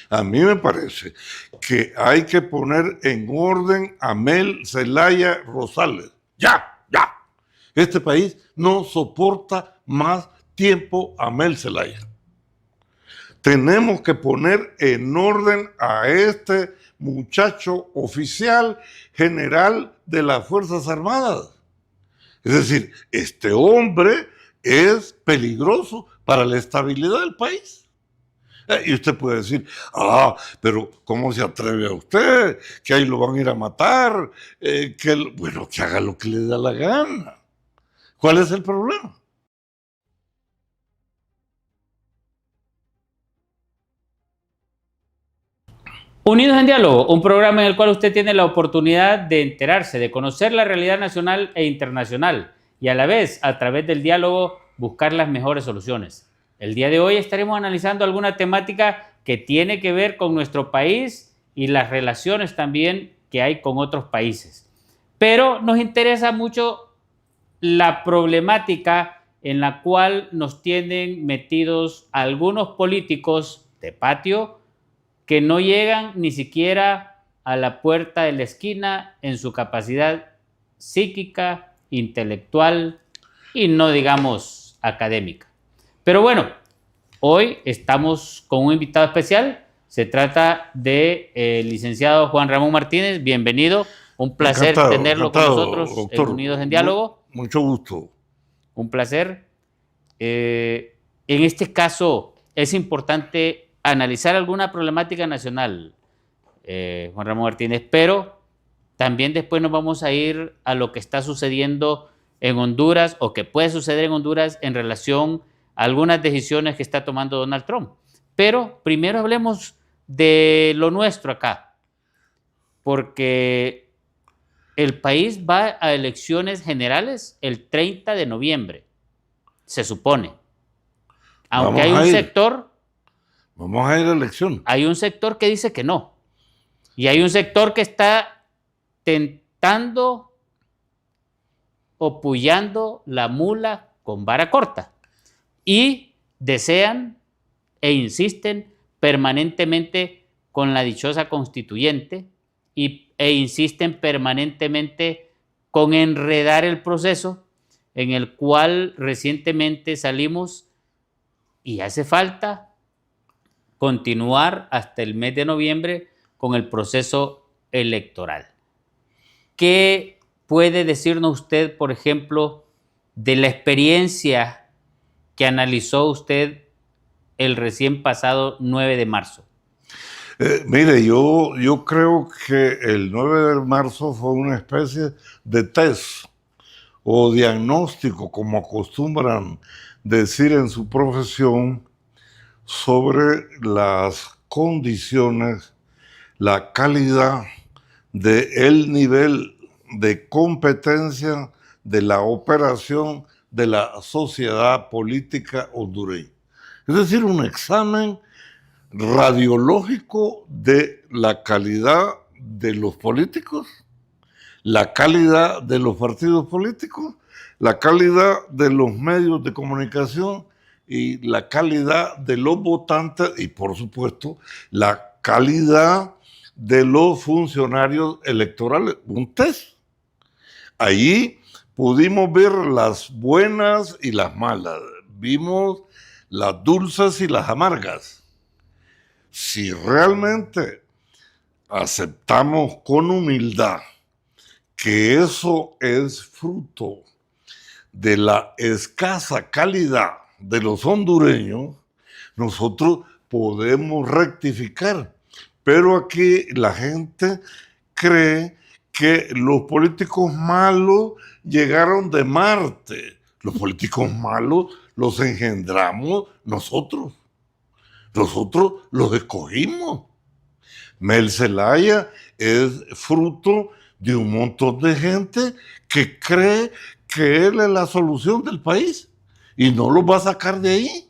A mí me parece que hay que poner en orden a Mel Zelaya Rosales. Ya, ya. Este país no soporta más tiempo a Mel Zelaya. Tenemos que poner en orden a este muchacho oficial general de las Fuerzas Armadas. Es decir, este hombre es peligroso para la estabilidad del país. Y usted puede decir, pero ¿cómo se atreve a usted? Que ahí lo van a ir a matar. Bueno, que haga lo que le da la gana. ¿Cuál es el problema? Unidos en Diálogo, un programa en el cual usted tiene la oportunidad de enterarse, de conocer la realidad nacional e internacional y a la vez, a través del diálogo, buscar las mejores soluciones. El día de hoy estaremos analizando alguna temática que tiene que ver con nuestro país y las relaciones también que hay con otros países. Pero nos interesa mucho la problemática en la cual nos tienen metidos algunos políticos de patio que no llegan ni siquiera a la puerta de la esquina en su capacidad psíquica, intelectual y no digamos académica. Pero bueno, hoy estamos con un invitado especial. Se trata del licenciado Juan Ramón Martínez. Bienvenido. Un placer tenerlo con nosotros, doctor, en Unidos en Diálogo. Mucho gusto. Un placer. En este caso es importante analizar alguna problemática nacional, Juan Ramón Martínez, pero también después nos vamos a ir a lo que está sucediendo en Honduras o que puede suceder en Honduras en relación a algunas decisiones que está tomando Donald Trump. Pero primero hablemos de lo nuestro acá, porque el país va a elecciones generales el 30 de noviembre, se supone. Aunque hay un sector... Vamos a ir a elección. Hay un sector que dice que no. Y hay un sector que está tentando o puyando la mula con vara corta. Y desean e insisten permanentemente con la dichosa constituyente e insisten permanentemente con enredar el proceso en el cual recientemente salimos y hace falta continuar hasta el mes de noviembre con el proceso electoral. ¿Qué puede decirnos usted, por ejemplo, de la experiencia que analizó usted el recién pasado 9 de marzo? Mire, yo creo que el 9 de marzo fue una especie de test o diagnóstico, como acostumbran decir en su profesión, sobre las condiciones, la calidad del nivel de competencia de la operación de la sociedad política hondureña. Es decir, un examen radiológico de la calidad de los políticos, la calidad de los partidos políticos, la calidad de los medios de comunicación y la calidad de los votantes y, por supuesto, la calidad de los funcionarios electorales. Un test. Allí pudimos ver las buenas y las malas. Vimos las dulces y las amargas. Si realmente aceptamos con humildad que eso es fruto de la escasa calidad de los hondureños, nosotros podemos rectificar. Pero aquí la gente cree que los políticos malos llegaron de Marte. Los políticos malos los engendramos nosotros. Nosotros los escogimos. Mel Zelaya es fruto de un montón de gente que cree que él es la solución del país y no lo va a sacar de ahí.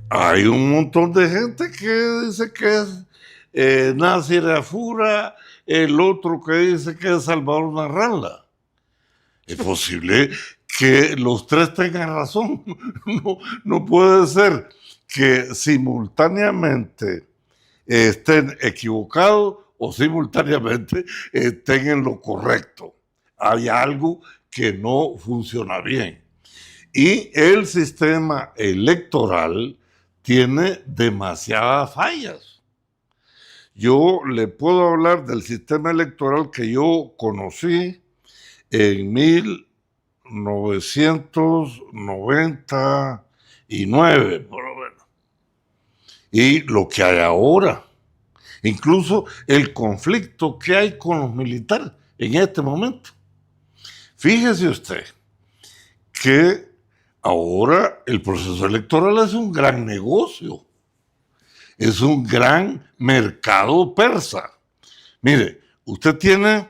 Hay un montón de gente que dice que es Nasir Afura, el otro que dice que es Salvador Narrala. Es posible que los tres tengan razón. No puede ser que simultáneamente estén equivocados o simultáneamente estén en lo correcto. Hay algo que no funciona bien. Y el sistema electoral tiene demasiadas fallas. Yo le puedo hablar del sistema electoral que yo conocí en 1999, por lo menos. Y lo que hay ahora. Incluso el conflicto que hay con los militares en este momento. Fíjese usted que ahora el proceso electoral es un gran negocio. Es un gran mercado persa. Mire, usted tiene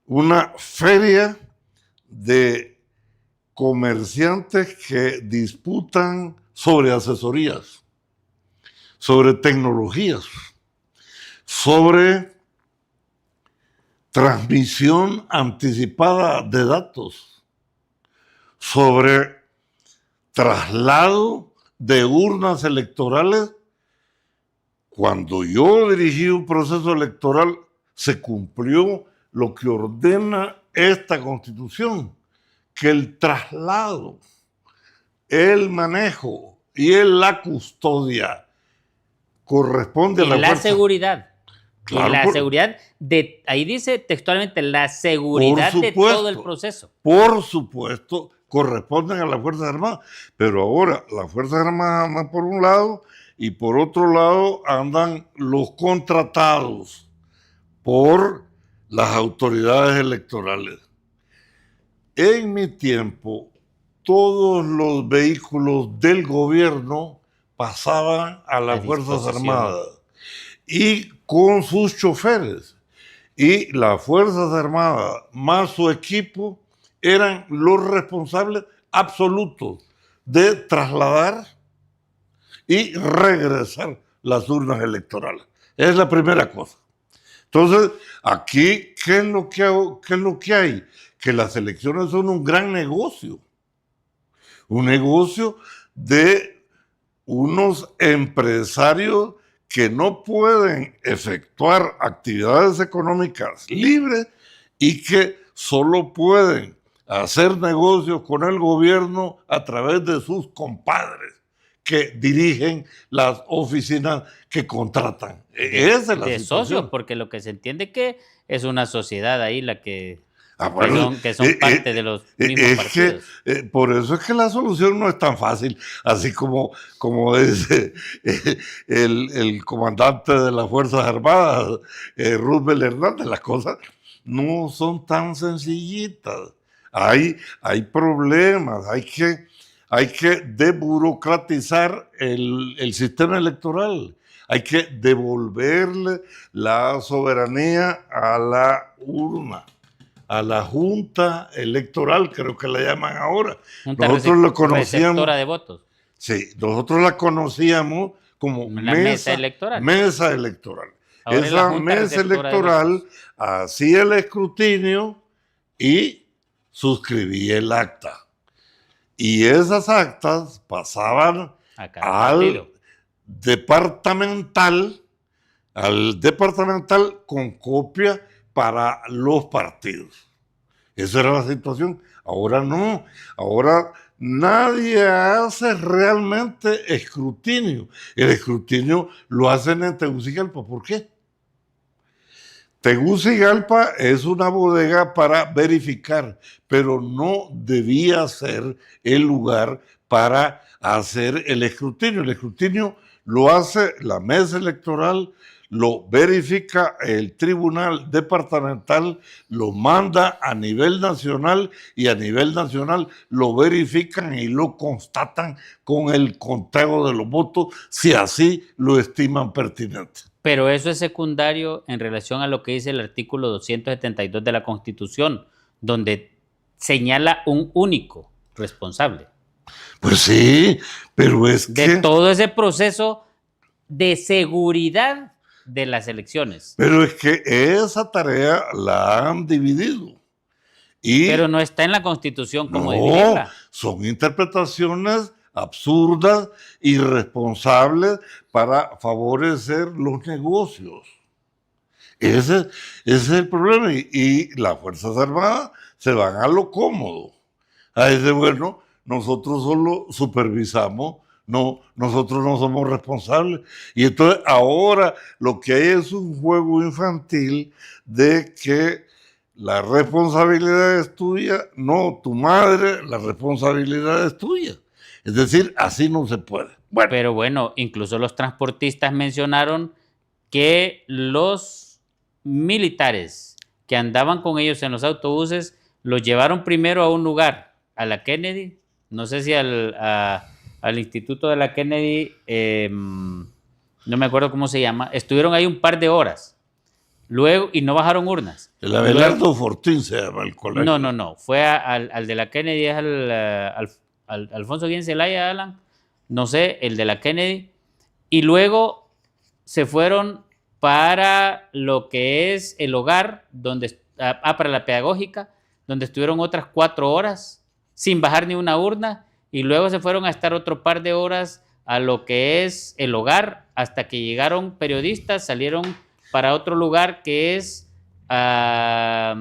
una feria de comerciantes que disputan sobre asesorías, sobre tecnologías, sobre transmisión anticipada de datos, sobre traslado de urnas electorales. Cuando yo dirigí un proceso electoral, se cumplió lo que ordena esta Constitución, que el traslado, el manejo y la custodia corresponde a la fuerza. Seguridad. Claro, la seguridad de, ahí dice textualmente, la seguridad de todo el proceso. Por supuesto, corresponden a las Fuerzas Armadas, pero ahora las Fuerzas Armadas andan por un lado y por otro lado andan los contratados por las autoridades electorales. En mi tiempo, todos los vehículos del gobierno pasaban a las Fuerzas Armadas y con sus choferes. Y las Fuerzas Armadas más su equipo eran los responsables absolutos de trasladar y regresar las urnas electorales. Es la primera cosa. Entonces, aquí, ¿qué es lo que hay? Que las elecciones son un gran negocio. Un negocio de unos empresarios que no pueden efectuar actividades económicas libres y que solo pueden hacer negocios con el gobierno a través de sus compadres que dirigen las oficinas que contratan. Esa es la de situación. Socios, porque lo que se entiende que es una sociedad ahí la que, bueno, que son parte de los mismos partidos. Por eso es que la solución no es tan fácil, así como dice el comandante de las Fuerzas Armadas, Roosevelt Hernández. Las cosas no son tan sencillitas. Hay problemas, hay que desburocratizar el sistema electoral. Hay que devolverle la soberanía a la urna, a la Junta Electoral, creo que la llaman ahora. Nosotros lo conocíamos. Receptora de votos. Sí, nosotros la conocíamos como mesa electoral. Mesa electoral. Esa mesa electoral hacía el escrutinio y suscribía el acta. Y esas actas pasaban al departamental con copia para los partidos. Esa era la situación. Ahora no. Ahora nadie hace realmente escrutinio. El escrutinio lo hacen en Tegucigalpa. ¿Por qué? Tegucigalpa es una bodega para verificar, pero no debía ser el lugar para hacer el escrutinio. El escrutinio lo hace la mesa electoral, lo verifica el tribunal departamental, lo manda a nivel nacional y a nivel nacional lo verifican y lo constatan con el conteo de los votos si así lo estiman pertinente. Pero eso es secundario en relación a lo que dice el artículo 272 de la Constitución, donde señala un único responsable. Pues sí, pero es que... de todo ese proceso de seguridad de las elecciones. Pero es que esa tarea la han dividido. Pero no está en la Constitución como dividirla. Son interpretaciones absurdas, irresponsables para favorecer los negocios. Ese es el problema. Y las Fuerzas Armadas se van a lo cómodo. A decir, bueno, nosotros solo supervisamos, no, nosotros no somos responsables. Y entonces ahora lo que hay es un juego infantil de que la responsabilidad es tuya, no tu madre, la responsabilidad es tuya. Es decir, así no se puede. Bueno. Pero bueno, incluso los transportistas mencionaron que los militares que andaban con ellos en los autobuses los llevaron primero a un lugar, a la Kennedy, no sé si al Instituto de la Kennedy, no me acuerdo cómo se llama, estuvieron ahí un par de horas, luego, y no bajaron urnas. El Abelardo Fortín se llama el colegio. No, fue al de la Kennedy, es al Alfonso Guillén Zelaya, Alan, no sé, el de la Kennedy, y luego se fueron para lo que es el hogar, para la pedagógica, donde estuvieron otras 4 horas sin bajar ni una urna, y luego se fueron a estar otro par de horas a lo que es el hogar, hasta que llegaron periodistas, salieron para otro lugar que es a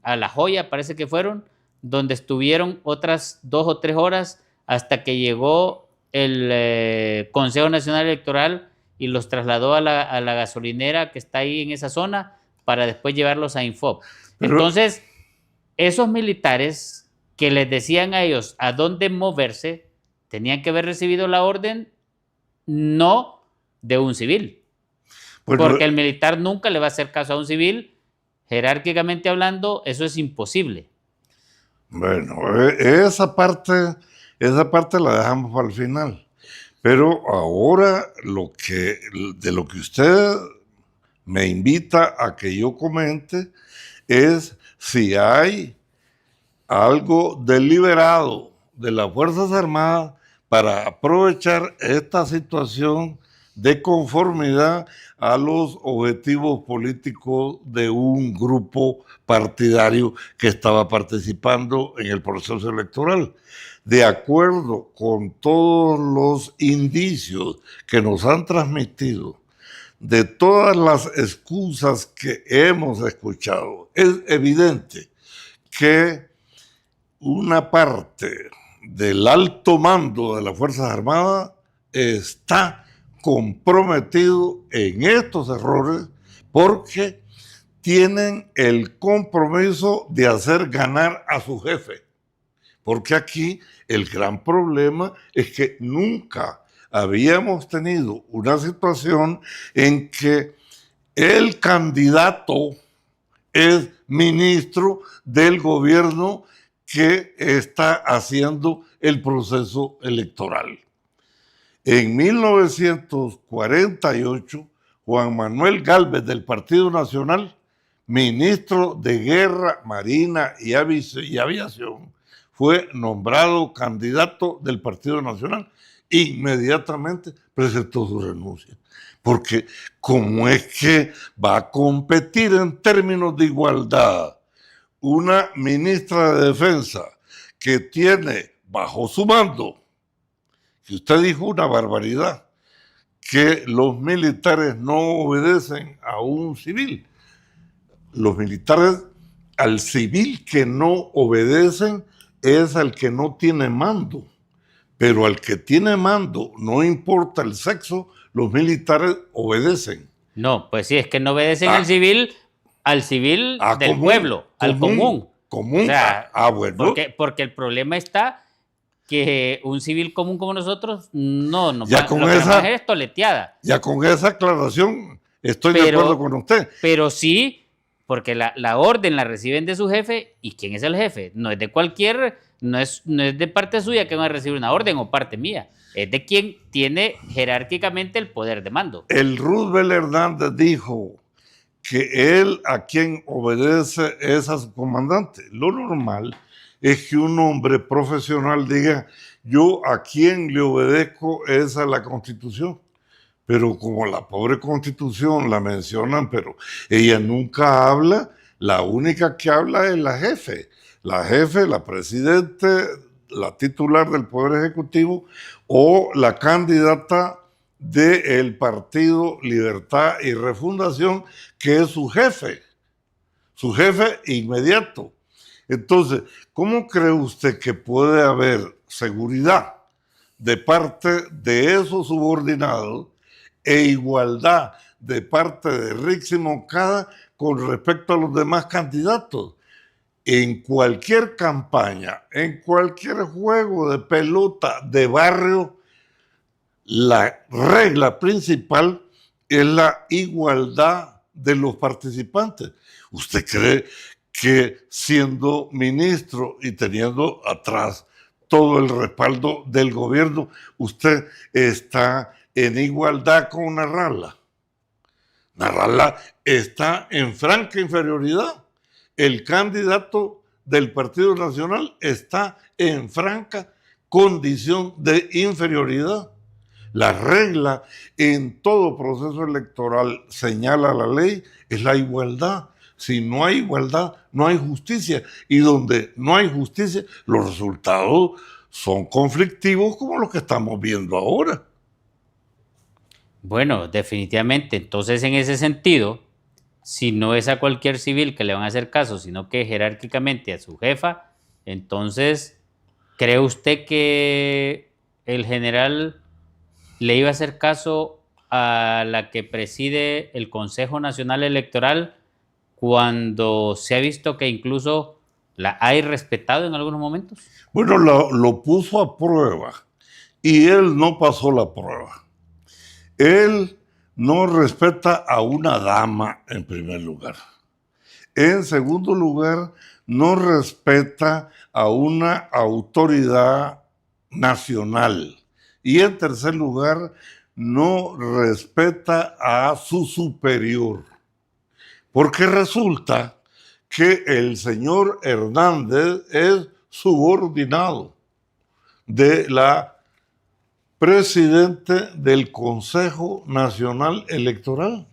La Joya, parece que fueron, donde estuvieron otras 2 o 3 horas hasta que llegó el Consejo Nacional Electoral y los trasladó a la gasolinera que está ahí en esa zona para después llevarlos a Infop. Entonces, esos militares que les decían a ellos a dónde moverse, tenían que haber recibido la orden no de un civil. Porque el militar nunca le va a hacer caso a un civil. Jerárquicamente hablando, eso es imposible. Bueno, esa parte la dejamos para el final. Pero ahora de lo que usted me invita a que yo comente es si hay algo deliberado de las Fuerzas Armadas para aprovechar esta situación de conformidad a los objetivos políticos de un grupo partidario que estaba participando en el proceso electoral. De acuerdo con todos los indicios que nos han transmitido, de todas las excusas que hemos escuchado, es evidente que una parte del alto mando de las Fuerzas Armadas está comprometido en estos errores porque tienen el compromiso de hacer ganar a su jefe. Porque aquí el gran problema es que nunca habíamos tenido una situación en que el candidato es ministro del gobierno que está haciendo el proceso electoral. En 1948, Juan Manuel Gálvez del Partido Nacional, ministro de Guerra, Marina y Aviación, fue nombrado candidato del Partido Nacional. Inmediatamente presentó su renuncia. Porque ¿cómo es que va a competir en términos de igualdad una ministra de Defensa que tiene bajo su mando, que usted dijo una barbaridad, que los militares no obedecen a un civil? Los militares, al civil que no obedecen es al que no tiene mando, pero al que tiene mando, no importa el sexo, los militares obedecen. No, pues sí, es que no obedecen al civil del común, pueblo, al común. O sea, bueno. Porque el problema está que un civil común como nosotros no ya con esa, es toleteada. Ya con esa aclaración estoy de acuerdo con usted. Pero sí, porque la orden la reciben de su jefe, ¿y quién es el jefe? No es de cualquier, no es de parte suya que van a recibir una orden o parte mía. Es de quien tiene jerárquicamente el poder de mando. El Roosevelt Hernández dijo que él a quien obedece es a su comandante. Lo normal es que un hombre profesional diga, yo a quien le obedezco es a la Constitución. Pero como la pobre Constitución la mencionan, pero ella nunca habla, la única que habla es la jefe. La jefe, la presidente la titular del Poder Ejecutivo o la candidata del Partido Libertad y Refundación, que es su jefe inmediato. Entonces, ¿cómo cree usted que puede haber seguridad de parte de esos subordinados e igualdad de parte de Rixi Moncada con respecto a los demás candidatos? En cualquier campaña, en cualquier juego de pelota de barrio, la regla principal es la igualdad de los participantes. ¿Usted cree que siendo ministro y teniendo atrás todo el respaldo del gobierno, usted está en igualdad con Narrala? Narrala está en franca inferioridad. El candidato del Partido Nacional está en franca condición de inferioridad. La regla en todo proceso electoral, señala la ley, es la igualdad. Si no hay igualdad, no hay justicia. Y donde no hay justicia, los resultados son conflictivos como los que estamos viendo ahora. Bueno, definitivamente. Entonces, en ese sentido, si no es a cualquier civil que le van a hacer caso, sino que jerárquicamente a su jefa, entonces, ¿cree usted que el general le iba a hacer caso a la que preside el Consejo Nacional Electoral cuando se ha visto que incluso la ha irrespetado en algunos momentos? Bueno, lo puso a prueba y él no pasó la prueba. Él no respeta a una dama en primer lugar. En segundo lugar, no respeta a una autoridad nacional. Y en tercer lugar, no respeta a su superior. Porque resulta que el señor Hernández es subordinado de la presidente del Consejo Nacional Electoral.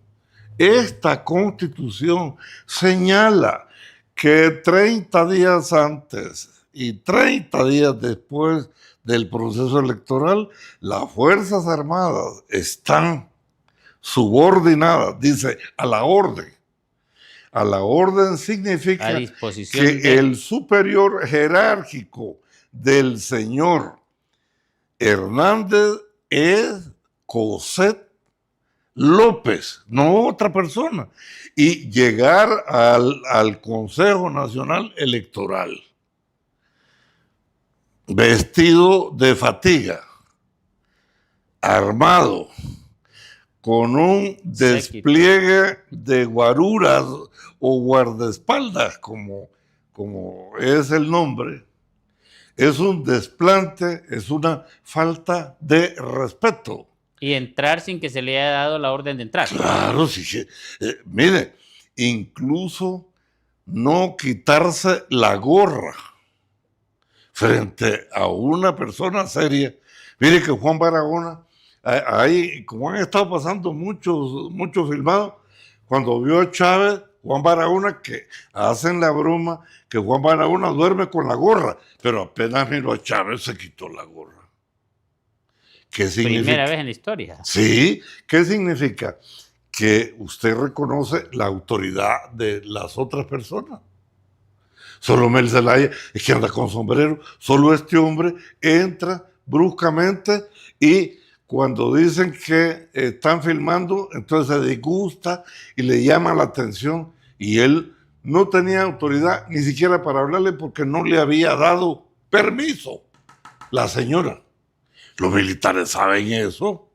Esta Constitución señala que 30 días antes y 30 días después del proceso electoral, las Fuerzas Armadas están subordinadas, dice, a la orden. A la orden significa que el superior jerárquico del señor Hernández es Cosette López, no otra persona. Y llegar al Consejo Nacional Electoral vestido de fatiga, armado, con un despliegue de guaruras o guardaespaldas, como es el nombre, es un desplante, es una falta de respeto. Y entrar sin que se le haya dado la orden de entrar. Claro, sí. Mire, incluso no quitarse la gorra frente a una persona seria. Mire que Juan Barahona, ahí, como han estado pasando muchos filmados, cuando vio a Chávez, Juan Barahona, que hacen la broma que Juan Barahona duerme con la gorra, pero apenas miró a Chávez se quitó la gorra. ¿Qué significa? Primera vez en la historia. Sí, ¿qué significa? Que usted reconoce la autoridad de las otras personas. Solo Mel Zelaya es que anda con sombrero, solo este hombre entra bruscamente y cuando dicen que están filmando, entonces se disgusta y le llama la atención y él no tenía autoridad ni siquiera para hablarle porque no le había dado permiso la señora. Los militares saben eso.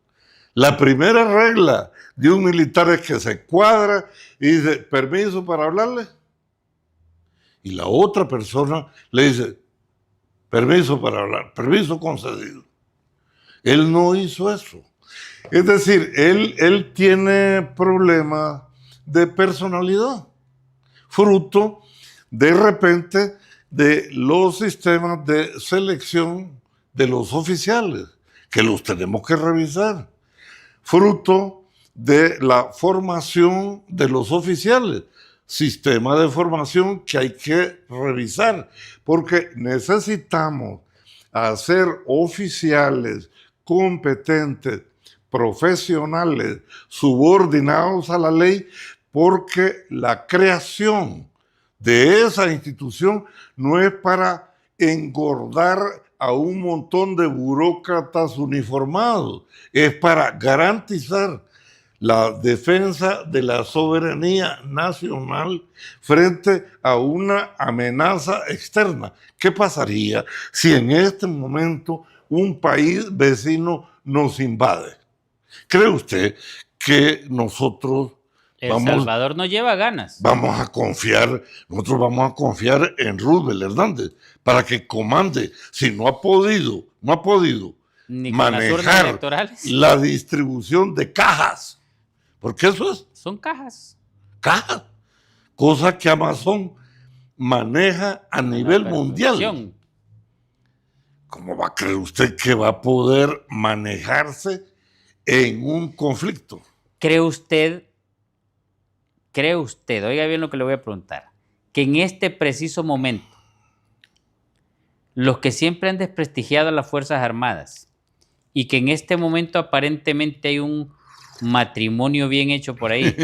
La primera regla de un militar es que se cuadra y dice, permiso para hablarle. Y la otra persona le dice, permiso para hablar, permiso concedido. Él no hizo eso. Es decir, él tiene problemas de personalidad, fruto de repente de los sistemas de selección de los oficiales, que los tenemos que revisar, fruto de la formación de los oficiales, sistema de formación que hay que revisar, porque necesitamos a ser oficiales, competentes, profesionales, subordinados a la ley, porque la creación de esa institución no es para engordar a un montón de burócratas uniformados, es para garantizar la defensa de la soberanía nacional frente a una amenaza externa. ¿Qué pasaría si en este momento un país vecino nos invade? ¿Cree usted que nosotros El Salvador no lleva ganas. nosotros vamos a confiar en Roosevelt Hernández para que comande, si no ha podido Ni con las urnas manejar electorales. la distribución de cajas? Porque eso es Son cajas. cajas, cosa que Amazon maneja a nivel mundial. ¿Cómo va a creer usted que va a poder manejarse en un conflicto? ¿Cree usted, oiga bien lo que le voy a preguntar, que en este preciso momento, los que siempre han desprestigiado a las Fuerzas Armadas y que en este momento aparentemente hay un matrimonio bien hecho por ahí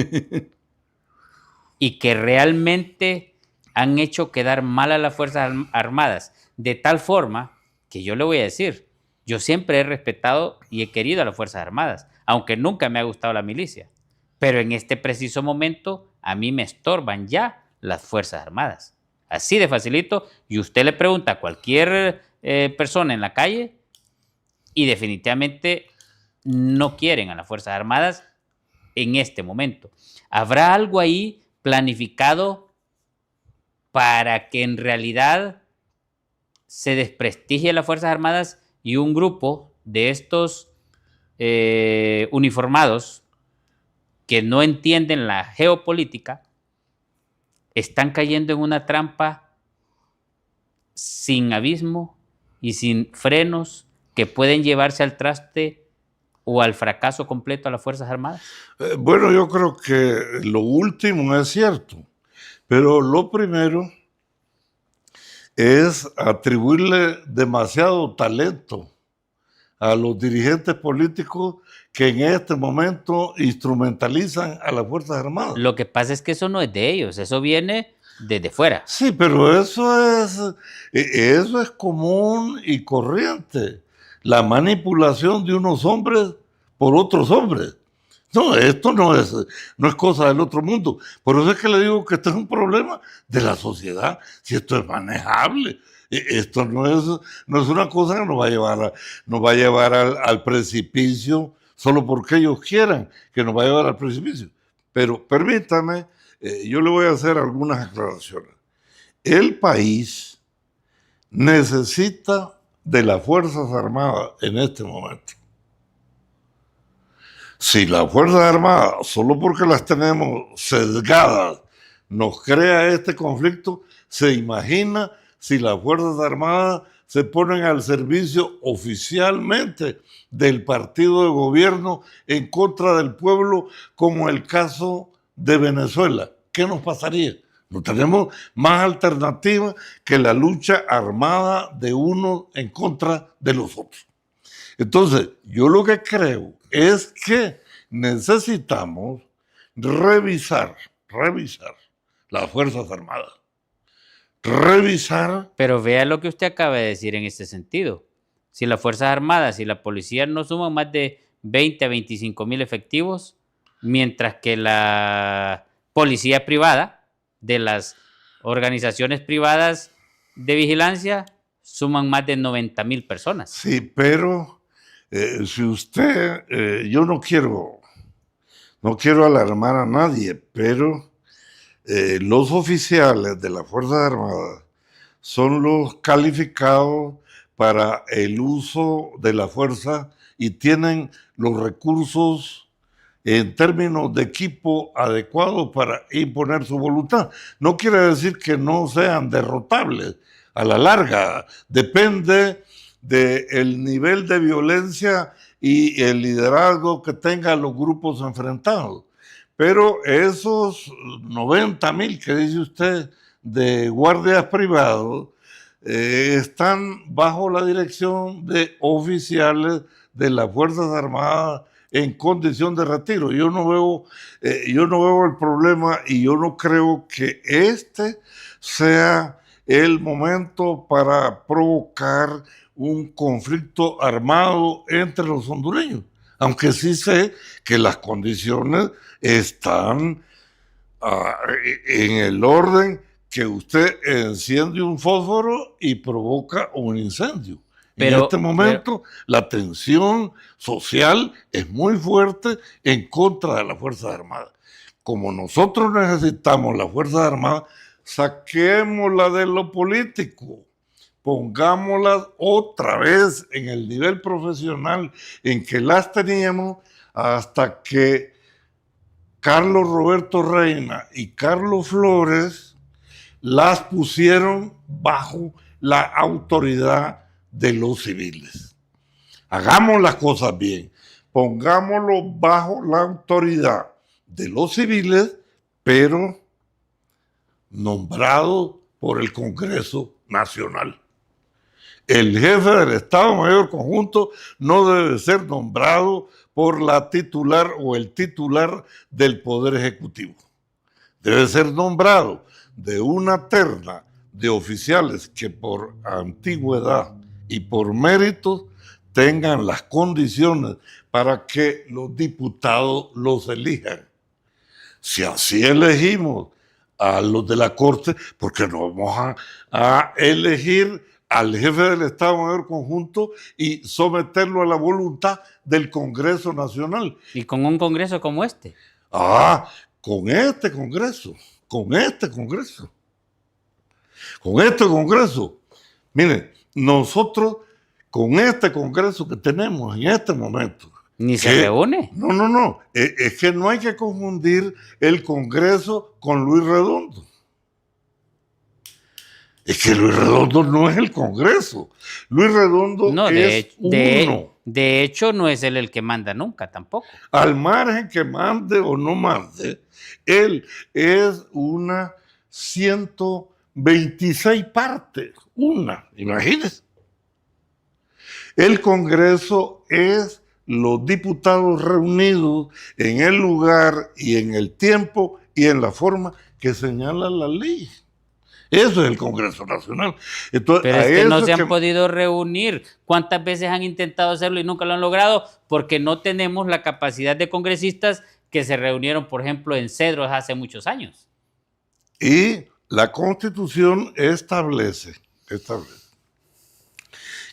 y que realmente han hecho quedar mal a las Fuerzas Armadas de tal forma que yo le voy a decir, yo siempre he respetado y he querido a las Fuerzas Armadas, aunque nunca me ha gustado la milicia, pero en este preciso momento a mí me estorban ya las Fuerzas Armadas, así de facilito, y usted le pregunta a cualquier persona en la calle y definitivamente no quieren a las Fuerzas Armadas en este momento. ¿Habrá algo ahí planificado para que en realidad se desprestigie a las Fuerzas Armadas y un grupo de estos uniformados que no entienden la geopolítica están cayendo en una trampa sin abismo y sin frenos que pueden llevarse al traste o al fracaso completo a las Fuerzas Armadas? Bueno, yo creo que lo último es cierto, pero lo primero es atribuirle demasiado talento a los dirigentes políticos que en este momento instrumentalizan a las Fuerzas Armadas. Lo que pasa es que eso no es de ellos, eso viene desde fuera. Sí, pero eso es común y corriente. La manipulación de unos hombres por otros hombres. No, esto no es cosa del otro mundo. Por eso es que le digo que esto es un problema de la sociedad, si esto es manejable. Esto no es una cosa que nos va a llevar al precipicio solo porque ellos quieran que nos va a llevar al precipicio. Pero permítame, yo le voy a hacer algunas aclaraciones. El país necesita de las Fuerzas Armadas en este momento. Si las Fuerzas Armadas, solo porque las tenemos sesgadas, nos crea este conflicto, se imagina si las Fuerzas Armadas se ponen al servicio oficialmente del partido de gobierno en contra del pueblo, como el caso de Venezuela. ¿Qué nos pasaría? No tenemos más alternativa que la lucha armada de unos en contra de los otros. Entonces, yo lo que creo es que necesitamos revisar las Fuerzas Armadas. Pero vea lo que usted acaba de decir en este sentido. Si las Fuerzas Armadas y la policía no suman más de 20 a 25 mil efectivos, mientras que la policía privada de las organizaciones privadas de vigilancia suman más de 90,000 personas. Sí, pero si usted, yo no quiero alarmar a nadie, pero los oficiales de las Fuerzas Armadas son los calificados para el uso de la fuerza y tienen los recursos en términos de equipo adecuados para imponer su voluntad. No quiere decir que no sean derrotables. A la larga, depende del nivel de violencia y el liderazgo que tengan los grupos enfrentados. Pero esos 90,000 que dice usted de guardias privados están bajo la dirección de oficiales de las Fuerzas Armadas en condición de retiro. Yo no veo el problema y yo no creo que este sea el momento para provocar un conflicto armado entre los hondureños, aunque sí sé que las condiciones están en el orden que usted enciende un fósforo y provoca un incendio. En este momento, la tensión social es muy fuerte en contra de las Fuerzas Armadas. Como nosotros necesitamos las Fuerzas Armadas, saquémoslas de lo político, pongámoslas otra vez en el nivel profesional en que las teníamos hasta que Carlos Roberto Reina y Carlos Flores las pusieron bajo la autoridad de los civiles. Hagamos las cosas bien, pongámoslo bajo la autoridad de los civiles, pero nombrado por el Congreso Nacional. El jefe del Estado Mayor Conjunto no debe ser nombrado por la titular o el titular del Poder Ejecutivo. Debe ser nombrado de una terna de oficiales que por antigüedad y por méritos tengan las condiciones para que los diputados los elijan. Si así elegimos a los de la Corte, porque no vamos a elegir al jefe del Estado Mayor Conjunto y someterlo a la voluntad del Congreso Nacional. ¿Y con un Congreso como este? Con este Congreso. Miren, nosotros con este Congreso que tenemos en este momento. ¿Ni se reúne? No. Es que no hay que confundir el Congreso con Luis Redondo. Es que Luis Redondo no es el Congreso. Luis Redondo es uno. De hecho, no es él el que manda nunca tampoco. Al margen que mande o no mande, él es una 126 partes. Imagínense. El Congreso es los diputados reunidos en el lugar y en el tiempo y en la forma que señala la ley. Eso es el Congreso Nacional. Entonces, pero es que no se han podido reunir. ¿Cuántas veces han intentado hacerlo y nunca lo han logrado? Porque no tenemos la capacidad de congresistas que se reunieron, por ejemplo, en Cedros hace muchos años. Y la Constitución establece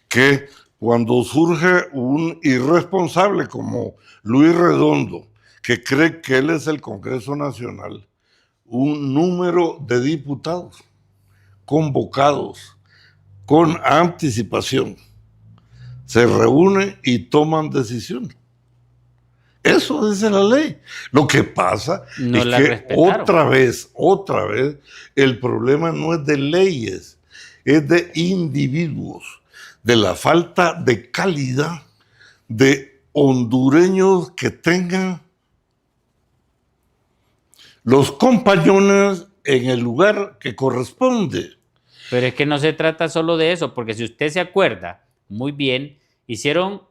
que cuando surge un irresponsable como Luis Redondo, que cree que él es el Congreso Nacional, un número de diputados convocados con anticipación se reúnen y toman decisiones. Eso dice la ley. Lo que pasa es que otra vez, el problema no es de leyes, es de individuos, de la falta de calidad de hondureños que tengan los compañones en el lugar que corresponde. Pero es que no se trata solo de eso, porque si usted se acuerda muy bien, hicieron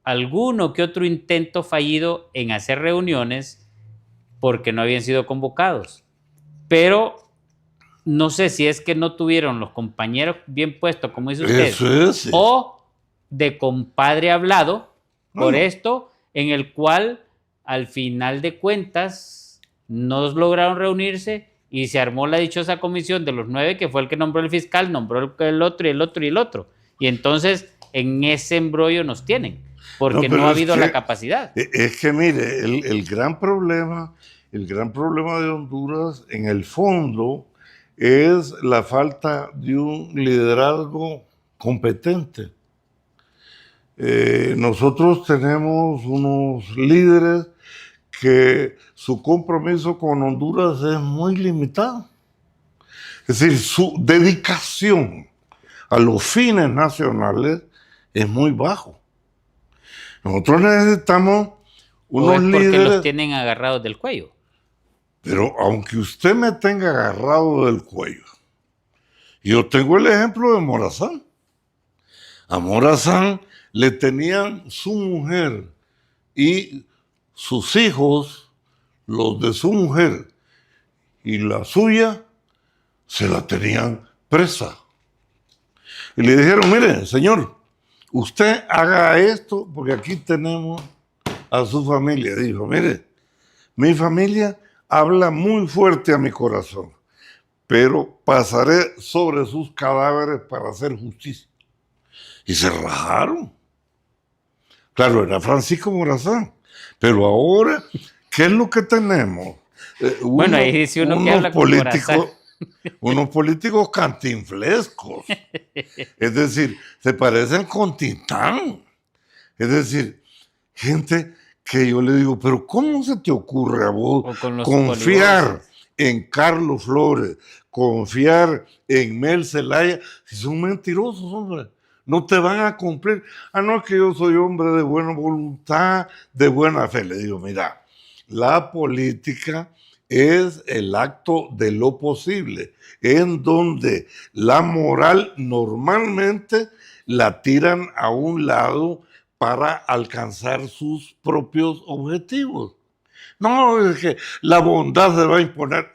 alguno que otro intento fallido en hacer reuniones porque no habían sido convocados. Pero no sé si es que no tuvieron los compañeros bien puestos, como dice usted, o de compadre hablado por esto, en el cual al final de cuentas no lograron reunirse y se armó la dichosa comisión de los 9, que fue el que nombró el fiscal, nombró el otro y el otro y el otro. Y entonces en ese embrollo nos tienen, porque no ha habido la capacidad. Es que mire, el gran problema de Honduras en el fondo es la falta de un liderazgo competente. Nosotros tenemos unos líderes que su compromiso con Honduras es muy limitado. Es decir, su dedicación a los fines nacionales es muy bajo. Nosotros necesitamos unos líderes... porque los tienen agarrados del cuello. Pero aunque usted me tenga agarrado del cuello Yo tengo el ejemplo de Morazán. A Morazán le tenían su mujer y sus hijos, los de su mujer y la suya, se la tenían presa. Y le dijeron, mire, señor, usted haga esto porque aquí tenemos a su familia. Dijo, mire, mi familia habla muy fuerte a mi corazón, pero pasaré sobre sus cadáveres para hacer justicia. Y se rajaron. Claro, era Francisco Morazán. Pero ahora, ¿qué es lo que tenemos? Bueno, ahí dice uno que habla con Morazán. Unos políticos cantinflescos. Es decir, se parecen con Tintán. Es decir, gente que yo le digo, pero ¿cómo se te ocurre a vos confiar en Carlos Flores, confiar en Mel Zelaya, si son mentirosos, hombre? No te van a cumplir. Ah, no, es que yo soy hombre de buena voluntad, de buena fe. Le digo, mira, la política es el acto de lo posible, en donde la moral normalmente la tiran a un lado para alcanzar sus propios objetivos. No, es que la bondad se va a imponer.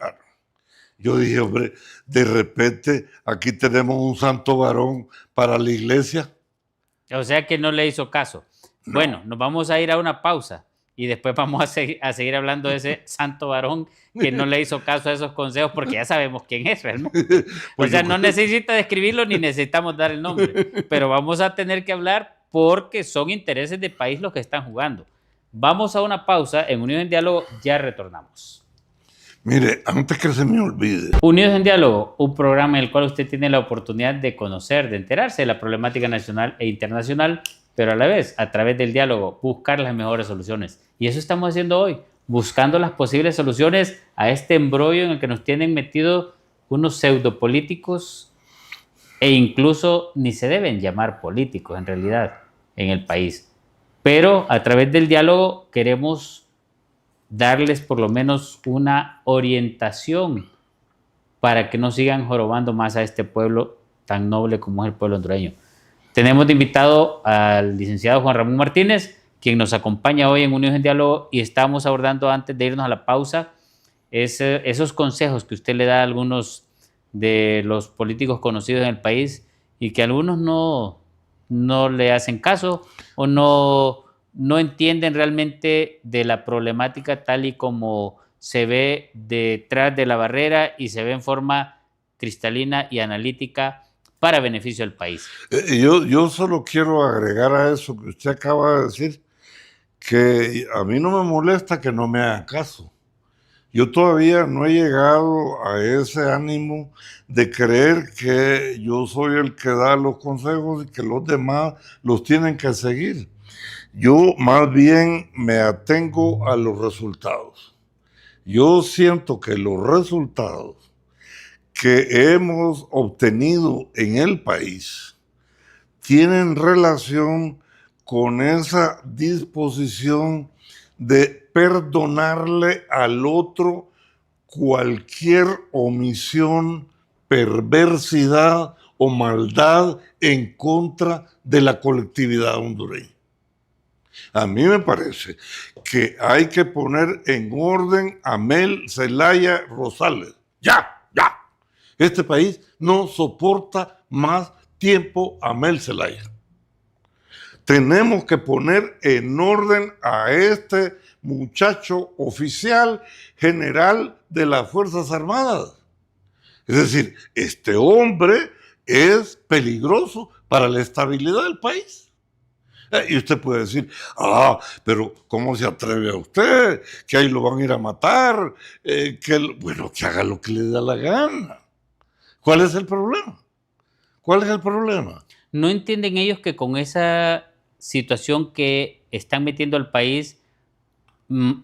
Yo dije, hombre, de repente aquí tenemos un santo varón para la iglesia. O sea que no le hizo caso. No. Bueno, nos vamos a ir a una pausa y después vamos a seguir hablando de ese santo varón que no le hizo caso a esos consejos porque ya sabemos quién es realmente. O sea, no necesita describirlo ni necesitamos dar el nombre, pero vamos a tener que hablar porque son intereses de país los que están jugando. Vamos a una pausa. En Unidos en Diálogo ya retornamos. Mire, antes que se me olvide. Unidos en Diálogo, un programa en el cual usted tiene la oportunidad de conocer, de enterarse de la problemática nacional e internacional, pero a la vez, a través del diálogo, buscar las mejores soluciones. Y eso estamos haciendo hoy, buscando las posibles soluciones a este embrollo en el que nos tienen metidos unos pseudopolíticos e incluso ni se deben llamar políticos en realidad en el país. Pero a través del diálogo queremos darles por lo menos una orientación para que no sigan jorobando más a este pueblo tan noble como es el pueblo hondureño. Tenemos de invitado al licenciado Juan Ramón Martínez, quien nos acompaña hoy en Unidos en Diálogo, y estamos abordando antes de irnos a la pausa esos consejos que usted le da a algunos de los políticos conocidos en el país y que algunos no le hacen caso o no entienden realmente de la problemática tal y como se ve detrás de la barrera y se ve en forma cristalina y analítica para beneficio del país. Yo solo quiero agregar a eso que usted acaba de decir, que a mí no me molesta que no me hagan caso. Yo todavía no he llegado a ese ánimo de creer que yo soy el que da los consejos y que los demás los tienen que seguir. Yo más bien me atengo a los resultados. Yo siento que los resultados que hemos obtenido en el país tienen relación con esa disposición de perdonarle al otro cualquier omisión, perversidad o maldad en contra de la colectividad hondureña. A mí me parece que hay que poner en orden a Mel Zelaya Rosales. ¡Ya! Este país no soporta más tiempo a Mel Zelaya. Tenemos que poner en orden a este muchacho oficial general de las Fuerzas Armadas. Es decir, este hombre es peligroso para la estabilidad del país. Y usted puede decir, pero ¿cómo se atreve a usted? Que ahí lo van a ir a matar. Bueno, que haga lo que le da la gana. ¿Cuál es el problema? ¿Cuál es el problema? ¿No entienden ellos que con esa situación que están metiendo al país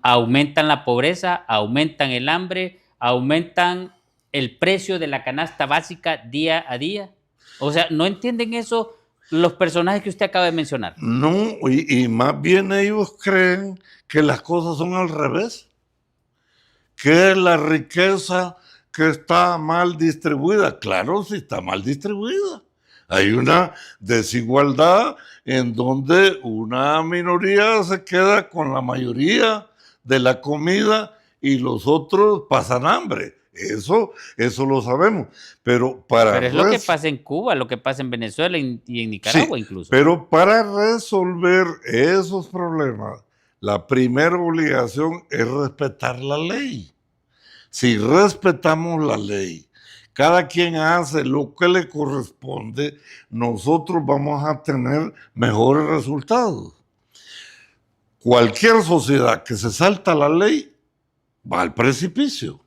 aumentan la pobreza, aumentan el hambre, aumentan el precio de la canasta básica día a día? O sea, ¿no entienden eso los personajes que usted acaba de mencionar? No, y más bien ellos creen que las cosas son al revés, que la riqueza que está mal distribuida. Claro, sí está mal distribuida. Hay una desigualdad en donde una minoría se queda con la mayoría de la comida y los otros pasan hambre. Eso lo sabemos. Pero es lo que pasa en Cuba, lo que pasa en Venezuela y en Nicaragua, sí, incluso. pero para resolver esos problemas, la primera obligación es respetar la ley. Si respetamos la ley, cada quien hace lo que le corresponde, nosotros vamos a tener mejores resultados. Cualquier sociedad que se salta la ley va al precipicio.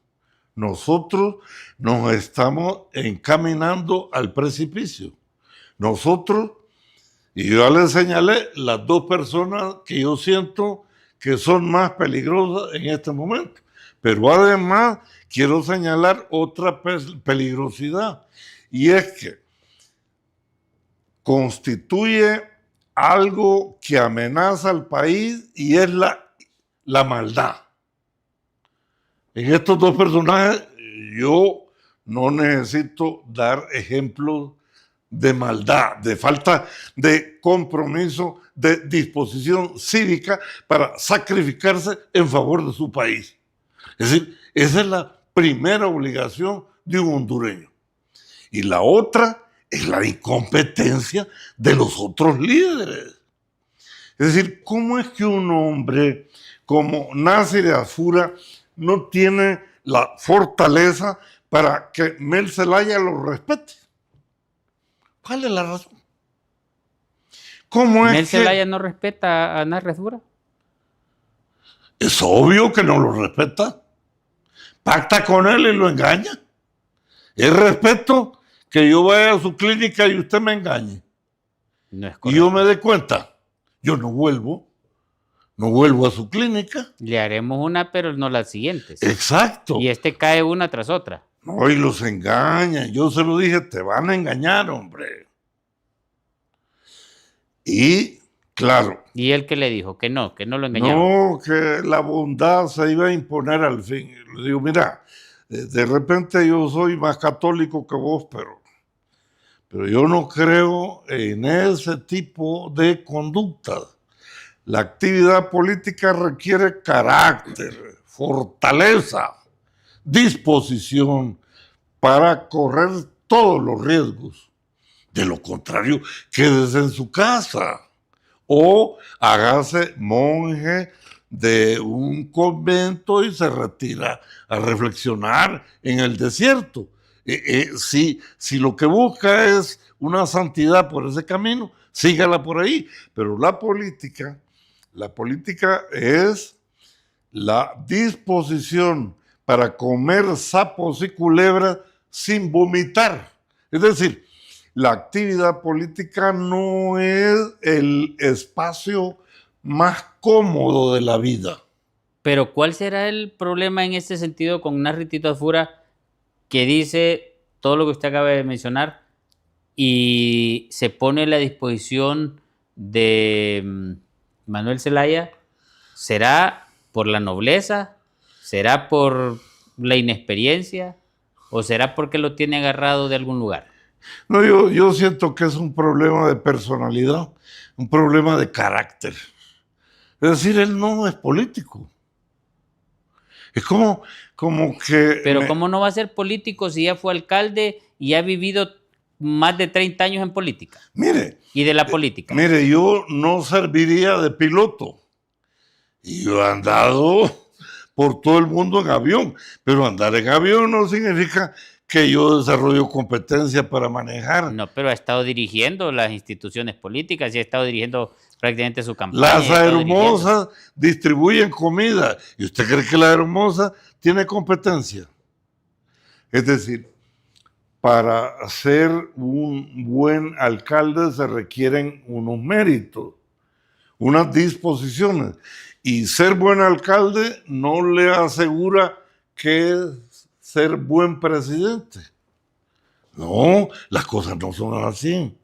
Nosotros nos estamos encaminando al precipicio. Nosotros, y yo ya les señalé las dos personas que yo siento que son más peligrosas en este momento. Pero además quiero señalar otra peligrosidad, y es que constituye algo que amenaza al país y es la maldad. En estos dos personajes yo no necesito dar ejemplos de maldad, de falta de compromiso, de disposición cívica para sacrificarse en favor de su país. Es decir, esa es la primera obligación de un hondureño. Y la otra es la incompetencia de los otros líderes. Es decir, ¿cómo es que un hombre como Nasser Afura no tiene la fortaleza para que Mel Zelaya lo respete? ¿Cuál es la razón? ¿Cómo es ¿Mel Zelaya no respeta a Nasser Afura? Es obvio que no lo respeta. Pacta con él y lo engaña. Es respeto que yo vaya a su clínica y usted me engañe. No es correcto. Y yo me dé cuenta. Yo no vuelvo a su clínica. Le haremos una, pero no las siguientes. Exacto. Y cae una tras otra. No, y los engañan. Yo se lo dije, te van a engañar, hombre. Y, claro. ¿Y él qué le dijo? Que no lo engañaba. No, que la bondad se iba a imponer al fin. Le digo, mira, de repente yo soy más católico que vos, pero yo no creo en ese tipo de conducta. La actividad política requiere carácter, fortaleza, disposición para correr todos los riesgos. De lo contrario, quédese en su casa o hágase monje de un convento y se retira a reflexionar en el desierto. Si lo que busca es una santidad por ese camino, sígala por ahí. Pero la política es la disposición para comer sapos y culebras sin vomitar. Es decir, la actividad política no es el espacio más cómodo de la vida. Pero ¿cuál será el problema en este sentido con Nasser Tito Afura, que dice todo lo que usted acaba de mencionar y se pone a la disposición de Manuel Zelaya? ¿Será por la nobleza? ¿Será por la inexperiencia? ¿O será porque lo tiene agarrado de algún lugar? No, yo siento que es un problema de personalidad, un problema de carácter. Es decir, él no es político. Es como que... Pero ¿cómo no va a ser político si ya fue alcalde y ha vivido más de 30 años en política? Mire. Y de la política. Mire, yo no serviría de piloto. Y yo he andado por todo el mundo en avión. Pero andar en avión no significa que yo desarrollo competencia para manejar. No, pero ha estado dirigiendo las instituciones políticas y ha estado dirigiendo prácticamente su campaña. Las aeromosas distribuyen comida. ¿Y usted cree que la aeromosa tiene competencia? Es decir, para ser un buen alcalde se requieren unos méritos, unas disposiciones. Y ser buen alcalde no le asegura que es ser buen presidente. No, las cosas no son así.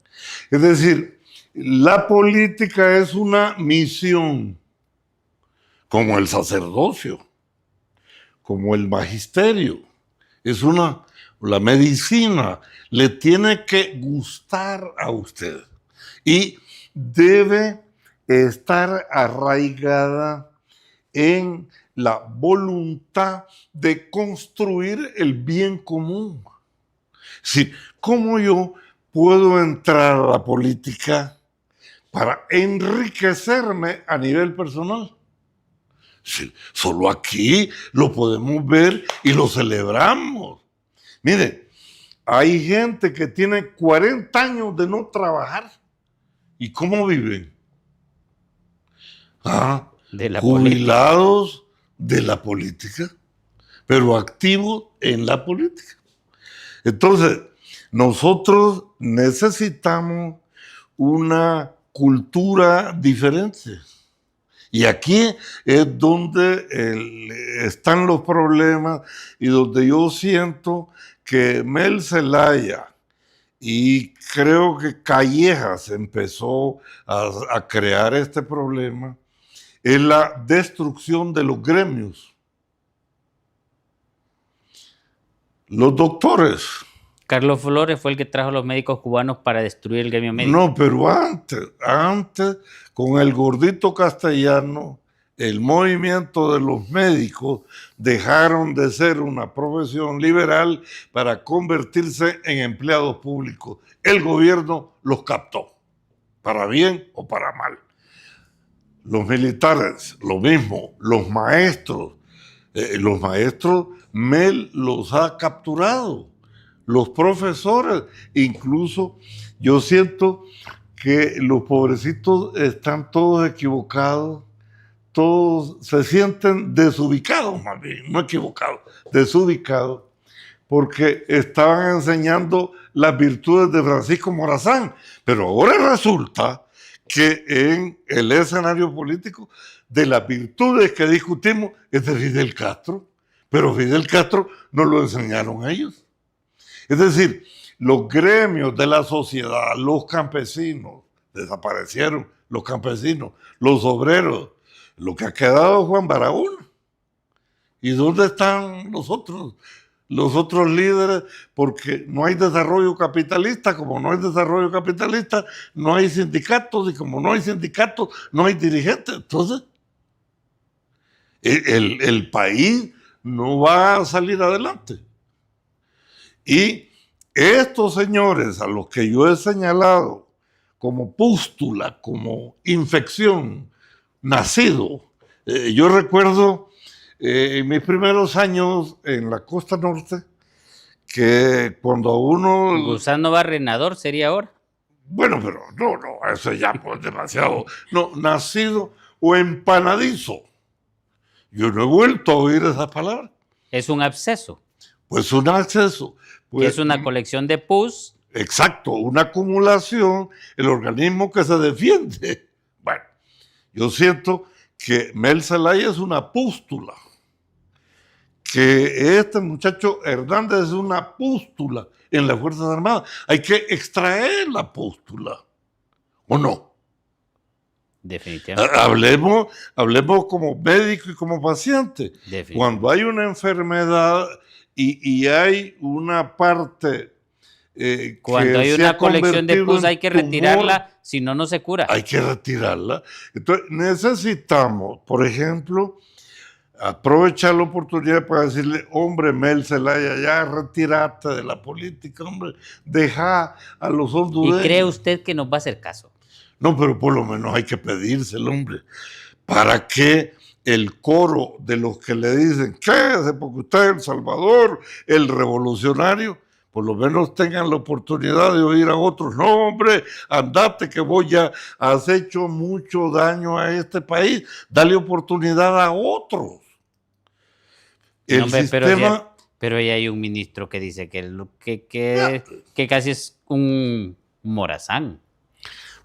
Es decir, la política es una misión, como el sacerdocio, como el magisterio. La medicina le tiene que gustar a usted y debe estar arraigada en la voluntad de construir el bien común. Sí, ¿cómo yo puedo entrar a la política para enriquecerme a nivel personal? Sí, solo aquí lo podemos ver y lo celebramos. Mire, hay gente que tiene 40 años de no trabajar. ¿Y cómo viven? De la Jubilados de la política, pero activos en la política. Entonces, nosotros necesitamos una cultura diferente. Y aquí es donde están los problemas y donde yo siento que Mel Zelaya y creo que Callejas empezó a crear este problema, es la destrucción de los gremios. Los doctores. Carlos Flores fue el que trajo a los médicos cubanos para destruir el gremio médico. No, pero antes, con el gordito castellano, el movimiento de los médicos dejaron de ser una profesión liberal para convertirse en empleados públicos. El gobierno los captó, para bien o para mal. Los militares, lo mismo. Los maestros, Mel los ha capturado. Los profesores, incluso yo siento que los pobrecitos están todos equivocados, todos se sienten desubicados, más bien, no equivocados, desubicados, porque estaban enseñando las virtudes de Francisco Morazán, pero ahora resulta que en el escenario político de las virtudes que discutimos es de Fidel Castro, pero Fidel Castro no lo enseñaron a ellos. Es decir, los gremios de la sociedad, los campesinos, desaparecieron los campesinos, los obreros, lo que ha quedado es Juan Barahona. ¿Y dónde están los otros líderes? Porque no hay desarrollo capitalista, como no hay desarrollo capitalista, no hay sindicatos, y como no hay sindicatos, no hay dirigentes. Entonces, el país no va a salir adelante. Y estos señores a los que yo he señalado como pústula, como infección, nacido, yo recuerdo en mis primeros años en la costa norte, que cuando uno... Gusano Barrenador sería ahora. Bueno, pero no, eso ya pues demasiado. No, nacido o empanadizo. Yo no he vuelto a oír esa palabra. Es un absceso. Pues un absceso. Pues, que es una colección de pus. Exacto, una acumulación, el organismo que se defiende. Bueno, yo siento que Mel Zelaya es una pústula, que este muchacho Hernández es una pústula en las Fuerzas Armadas. Hay que extraer la pústula, ¿o no? Definitivamente. Hablemos como médico y como paciente. Cuando hay una enfermedad y hay una parte cuando hay una colección de pus hay que retirarla, si no, no se cura. Hay que retirarla. Entonces necesitamos, por ejemplo, aprovechar la oportunidad para decirle, hombre, Mel Zelaya, ya retírate de la política, hombre, deja a los hondureños. ¿Y cree usted que nos va a hacer caso? No, pero por lo menos hay que pedírselo, hombre, para que el coro de los que le dicen, quédese porque usted es El Salvador, el revolucionario, por lo menos tengan la oportunidad de oír a otros. No, hombre, andate que vos ya has hecho mucho daño a este país, dale oportunidad a otros. El sistema... Pero ya hay un ministro que dice que casi es un Morazán.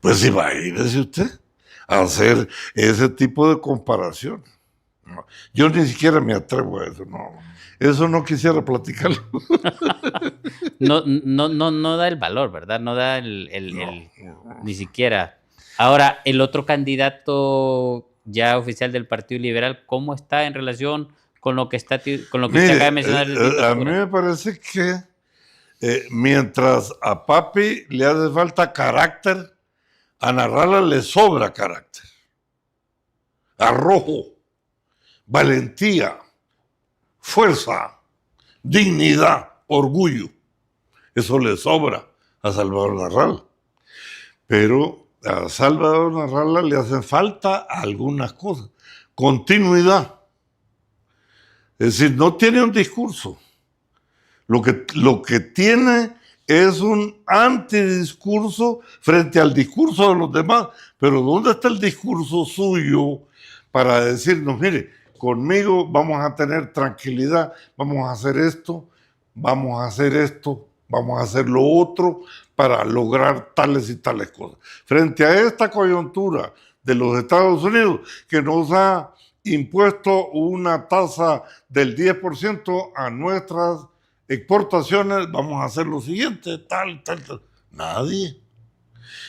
Pues imagínese usted hacer ese tipo de comparación. No, yo ni siquiera me atrevo a eso, no. Eso no quisiera platicarlo. No da el valor, ¿verdad? No da ni siquiera. Ahora, el otro candidato ya oficial del Partido Liberal, ¿cómo está en relación con lo que usted acaba de mencionar. A mí me parece que mientras a Papi le hace falta carácter, a Narrala le sobra carácter, arrojo, valentía, fuerza, dignidad, orgullo. Eso le sobra a Salvador Narrala. Pero a Salvador Narrala le hacen falta algunas cosas. Continuidad. Es decir, no tiene un discurso. Lo que tiene es un antidiscurso frente al discurso de los demás. Pero ¿dónde está el discurso suyo para decirnos, mire, conmigo vamos a tener tranquilidad, vamos a hacer esto, vamos a hacer esto, vamos a hacer lo otro para lograr tales y tales cosas? Frente a esta coyuntura de los Estados Unidos que nos ha impuesto una tasa del 10% a nuestras exportaciones, vamos a hacer lo siguiente, tal. Nadie.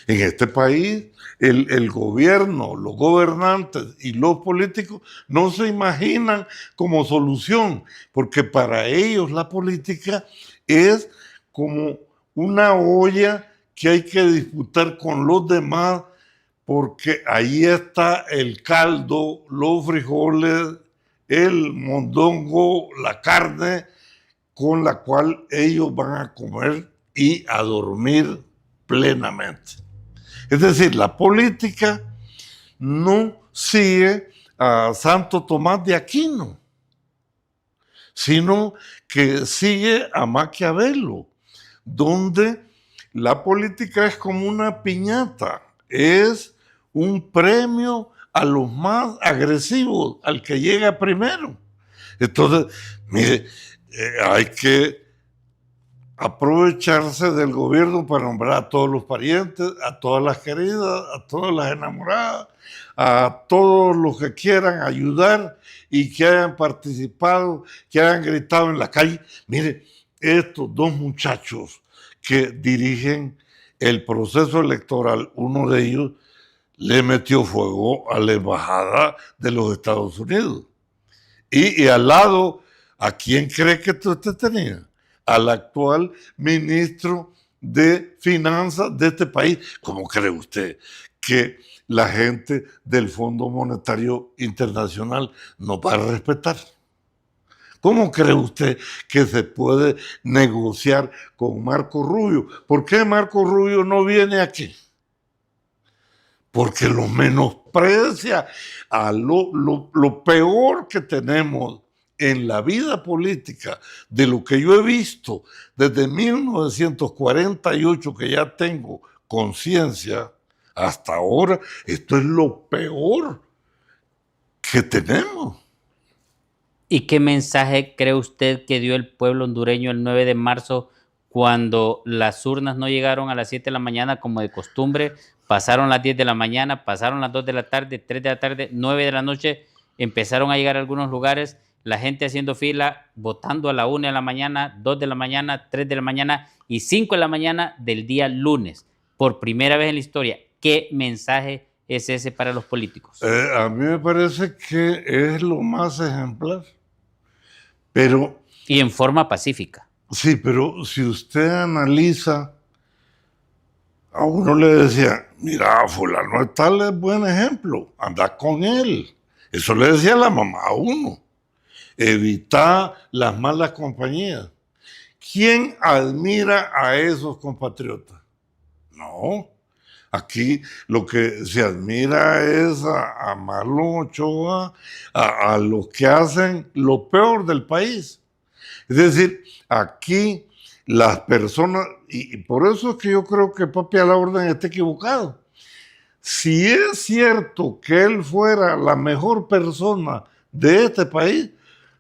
En este país, el gobierno, los gobernantes y los políticos no se imaginan como solución, porque para ellos la política es como una olla que hay que disputar con los demás, porque ahí está el caldo, los frijoles, el mondongo, la carne, con la cual ellos van a comer y a dormir plenamente. Es decir, la política no sigue a Santo Tomás de Aquino, sino que sigue a Maquiavelo, donde la política es como una piñata, es un premio a los más agresivos, al que llega primero. Entonces, mire, hay que aprovecharse del gobierno para nombrar a todos los parientes, a todas las queridas, a todas las enamoradas, a todos los que quieran ayudar y que hayan participado, que hayan gritado en la calle. Mire, estos dos muchachos que dirigen el proceso electoral, uno de ellos le metió fuego a la embajada de los Estados Unidos. Y al lado, ¿a quién cree que usted tenía? Al actual ministro de Finanzas de este país. ¿Cómo cree usted que la gente del Fondo Monetario Internacional nos va a respetar? ¿Cómo cree usted que se puede negociar con Marco Rubio? ¿Por qué Marco Rubio no viene aquí? Porque lo menosprecia a lo peor que tenemos en la vida política, de lo que yo he visto desde 1948, que ya tengo conciencia, hasta ahora. Esto es lo peor que tenemos. ¿Y qué mensaje cree usted que dio el pueblo hondureño el 9 de marzo cuando las urnas no llegaron a las 7 de la mañana como de costumbre? Pasaron las 10 de la mañana, pasaron las 2 de la tarde, 3 de la tarde, 9 de la noche, empezaron a llegar a algunos lugares, la gente haciendo fila, votando a la 1 de la mañana, 2 de la mañana, 3 de la mañana y 5 de la mañana del día lunes. Por primera vez en la historia, ¿qué mensaje es ese para los políticos? A mí me parece que es lo más ejemplar. Pero, y en forma pacífica. Sí, pero si usted analiza, a uno le decía, mira, fulano de tal es buen ejemplo, anda con él. Eso le decía la mamá a uno. Evita las malas compañías. ¿Quién admira a esos compatriotas? No. Aquí lo que se admira es a Marlon Ochoa, a los que hacen lo peor del país. Es decir, aquí las personas, y por eso es que yo creo que Papi a la Orden está equivocado. Si es cierto que él fuera la mejor persona de este país,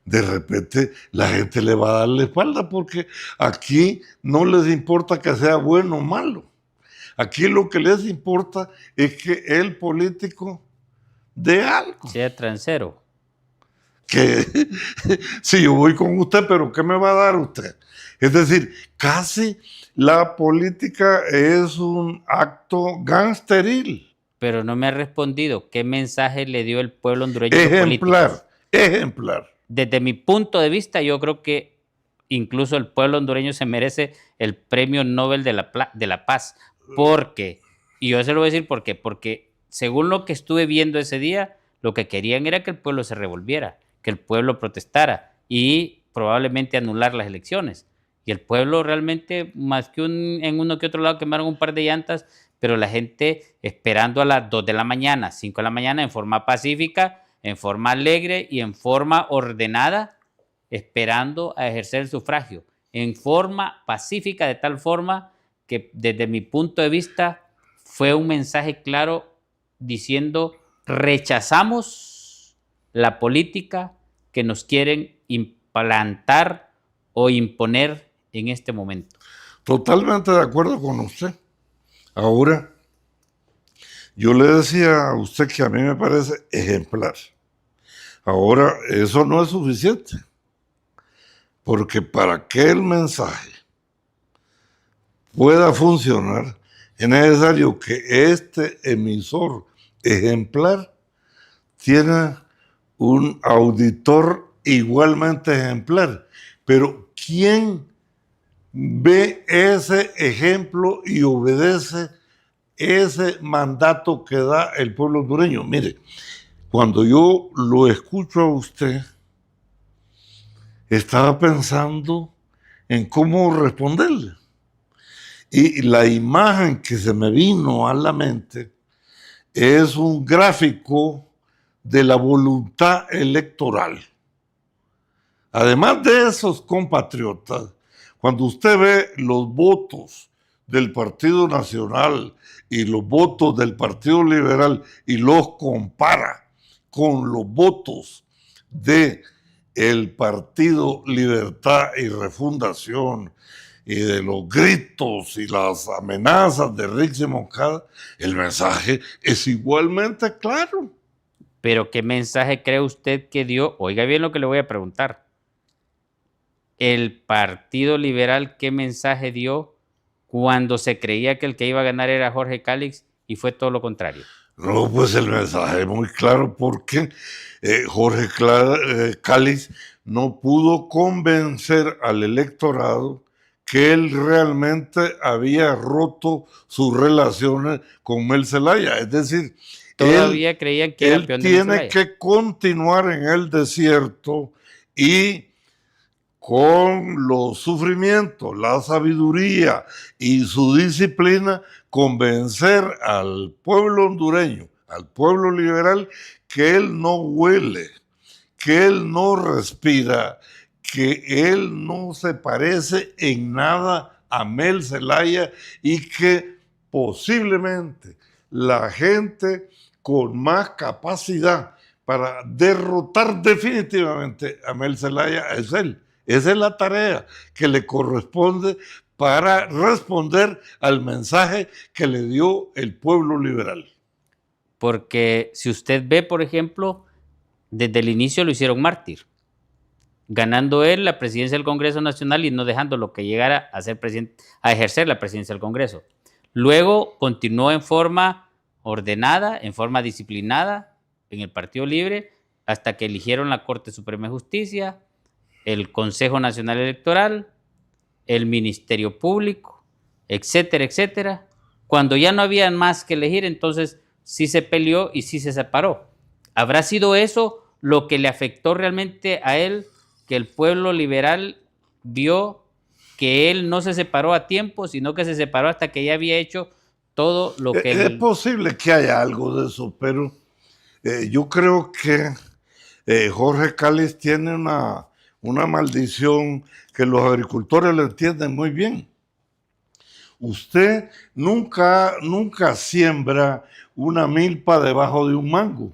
de repente la gente le va a dar la espalda, porque aquí no les importa que sea bueno o malo. Aquí lo que les importa es que el político dé algo. Sea transero. Que sí, yo voy con usted, pero ¿qué me va a dar usted? Es decir, casi la política es un acto gangsteril. Pero no me ha respondido. ¿Qué mensaje le dio el pueblo hondureño? Ejemplar, ejemplar. desde mi punto de vista, yo creo que incluso el pueblo hondureño se merece el Premio Nobel de la Paz. Porque, y yo se lo voy a decir por qué, porque según lo que estuve viendo ese día, lo que querían era que el pueblo se revolviera, que el pueblo protestara y probablemente anular las elecciones. Y el pueblo realmente, más que en uno que otro lado, quemaron un par de llantas, pero la gente esperando a las 2 de la mañana, 5 de la mañana, en forma pacífica, en forma alegre y en forma ordenada, esperando a ejercer el sufragio, en forma pacífica, de tal forma que desde mi punto de vista fue un mensaje claro diciendo rechazamos la política que nos quieren implantar o imponer en este momento. Totalmente de acuerdo con usted. Ahora, yo le decía a usted que a mí me parece ejemplar. Ahora, eso no es suficiente, porque para que el mensaje pueda funcionar, es necesario que este emisor ejemplar tiene un auditor igualmente ejemplar. Pero ¿quién ve ese ejemplo y obedece ese mandato que da el pueblo hondureño? Mire, cuando yo lo escucho a usted, estaba pensando en cómo responderle. Y la imagen que se me vino a la mente es un gráfico de la voluntad electoral. Además de esos compatriotas, cuando usted ve los votos del Partido Nacional y los votos del Partido Liberal y los compara con los votos de el Partido Libertad y Refundación y de los gritos y las amenazas de Rick Moncada, el mensaje es igualmente claro. Pero ¿qué mensaje cree usted que dio? Oiga bien lo que le voy a preguntar. El Partido Liberal, ¿qué mensaje dio cuando se creía que el que iba a ganar era Jorge Cálix y fue todo lo contrario? No, pues el mensaje es muy claro porque Jorge Cálix no pudo convencer al electorado que él realmente había roto sus relaciones con Mel Zelaya. Es decir, todavía creían que era peón de Mel tiene Zelaya. que continuar en el desierto y con los sufrimientos, la sabiduría y su disciplina, convencer al pueblo hondureño, al pueblo liberal, que él no huele, que él no respira, que él no se parece en nada a Mel Zelaya y que posiblemente la gente con más capacidad para derrotar definitivamente a Mel Zelaya es él. Esa es la tarea que le corresponde para responder al mensaje que le dio el pueblo liberal. Porque si usted ve, por ejemplo, desde el inicio lo hicieron mártir, ganando él la presidencia del Congreso Nacional y no dejándolo que llegara a ser presidente, a ejercer la presidencia del Congreso. Luego continuó en forma ordenada, en forma disciplinada en el Partido Libre, hasta que eligieron la Corte Suprema de Justicia, el Consejo Nacional Electoral, el Ministerio Público, etcétera, etcétera. Cuando ya no había más que elegir, entonces sí se peleó y sí se separó. ¿Habrá sido eso lo que le afectó realmente a él, que el pueblo liberal vio que él no se separó a tiempo, sino que se separó hasta que ya había hecho todo lo que Es posible que haya algo de eso, pero yo creo que Jorge Cálix tiene una maldición que los agricultores lo entienden muy bien. Usted nunca siembra una milpa debajo de un mango,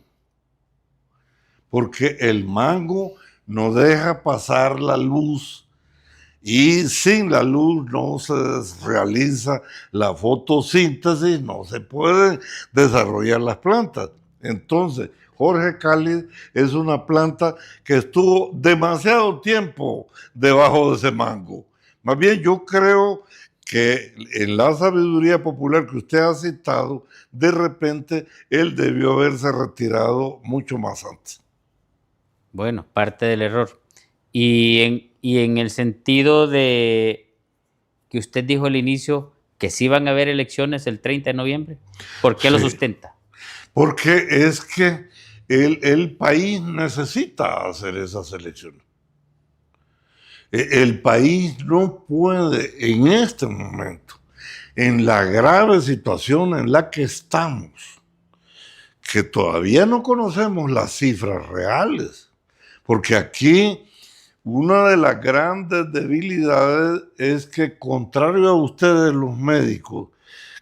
porque el mango no deja pasar la luz y sin la luz no se realiza la fotosíntesis, no se pueden desarrollar las plantas. Entonces, Jorge Cálix es una planta que estuvo demasiado tiempo debajo de ese mango. Más bien yo creo que en la sabiduría popular que usted ha citado, de repente él debió haberse retirado mucho más antes. Bueno, parte del error. Y en el sentido de que usted dijo al inicio que sí van a haber elecciones el 30 de noviembre, ¿por qué lo Sí, sustenta? porque es que el país necesita hacer esas elecciones. El país no puede en este momento, en la grave situación en la que estamos, que todavía no conocemos las cifras reales, porque aquí una de las grandes debilidades es que, contrario a ustedes los médicos,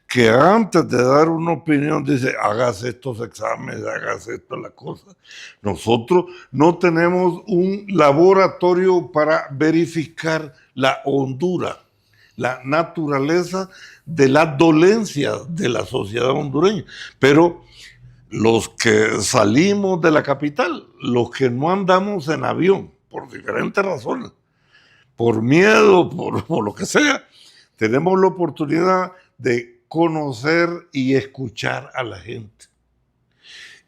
que antes de dar una opinión dice, hágase estos exámenes, hágase esto, la cosa. Nosotros no tenemos un laboratorio para verificar la hondura, la naturaleza de las dolencias de la sociedad hondureña. Pero los que salimos de la capital, los que no andamos en avión, por diferentes razones, por miedo, por lo que sea, tenemos la oportunidad de conocer y escuchar a la gente.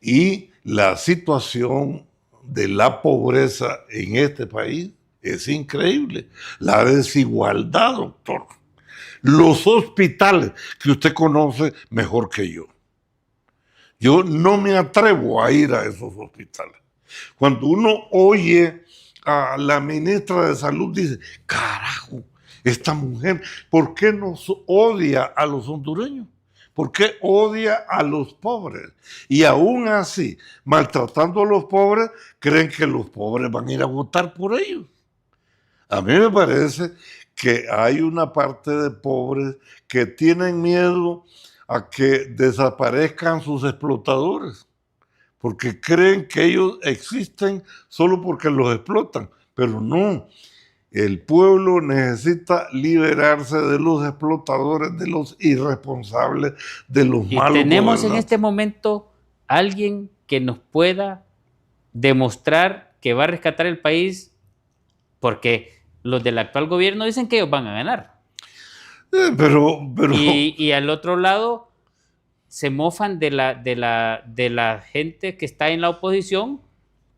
Y la situación de la pobreza en este país es increíble. La desigualdad, doctor. Los hospitales que usted conoce mejor que yo. Yo no me atrevo a ir a esos hospitales. Cuando uno oye a la ministra de Salud, dice, carajo, esta mujer, ¿por qué nos odia a los hondureños? ¿Por qué odia a los pobres? Y aún así, maltratando a los pobres, creen que los pobres van a ir a votar por ellos. A mí me parece que hay una parte de pobres que tienen miedo a que desaparezcan sus explotadores, porque creen que ellos existen solo porque los explotan, pero no. El pueblo necesita liberarse de los explotadores, de los irresponsables, de los Y malos tenemos en gobernantes. este momento alguien que nos pueda demostrar que va a rescatar el país, porque los del actual gobierno dicen que ellos van a ganar. Pero Y al otro lado se mofan de la gente que está en la oposición,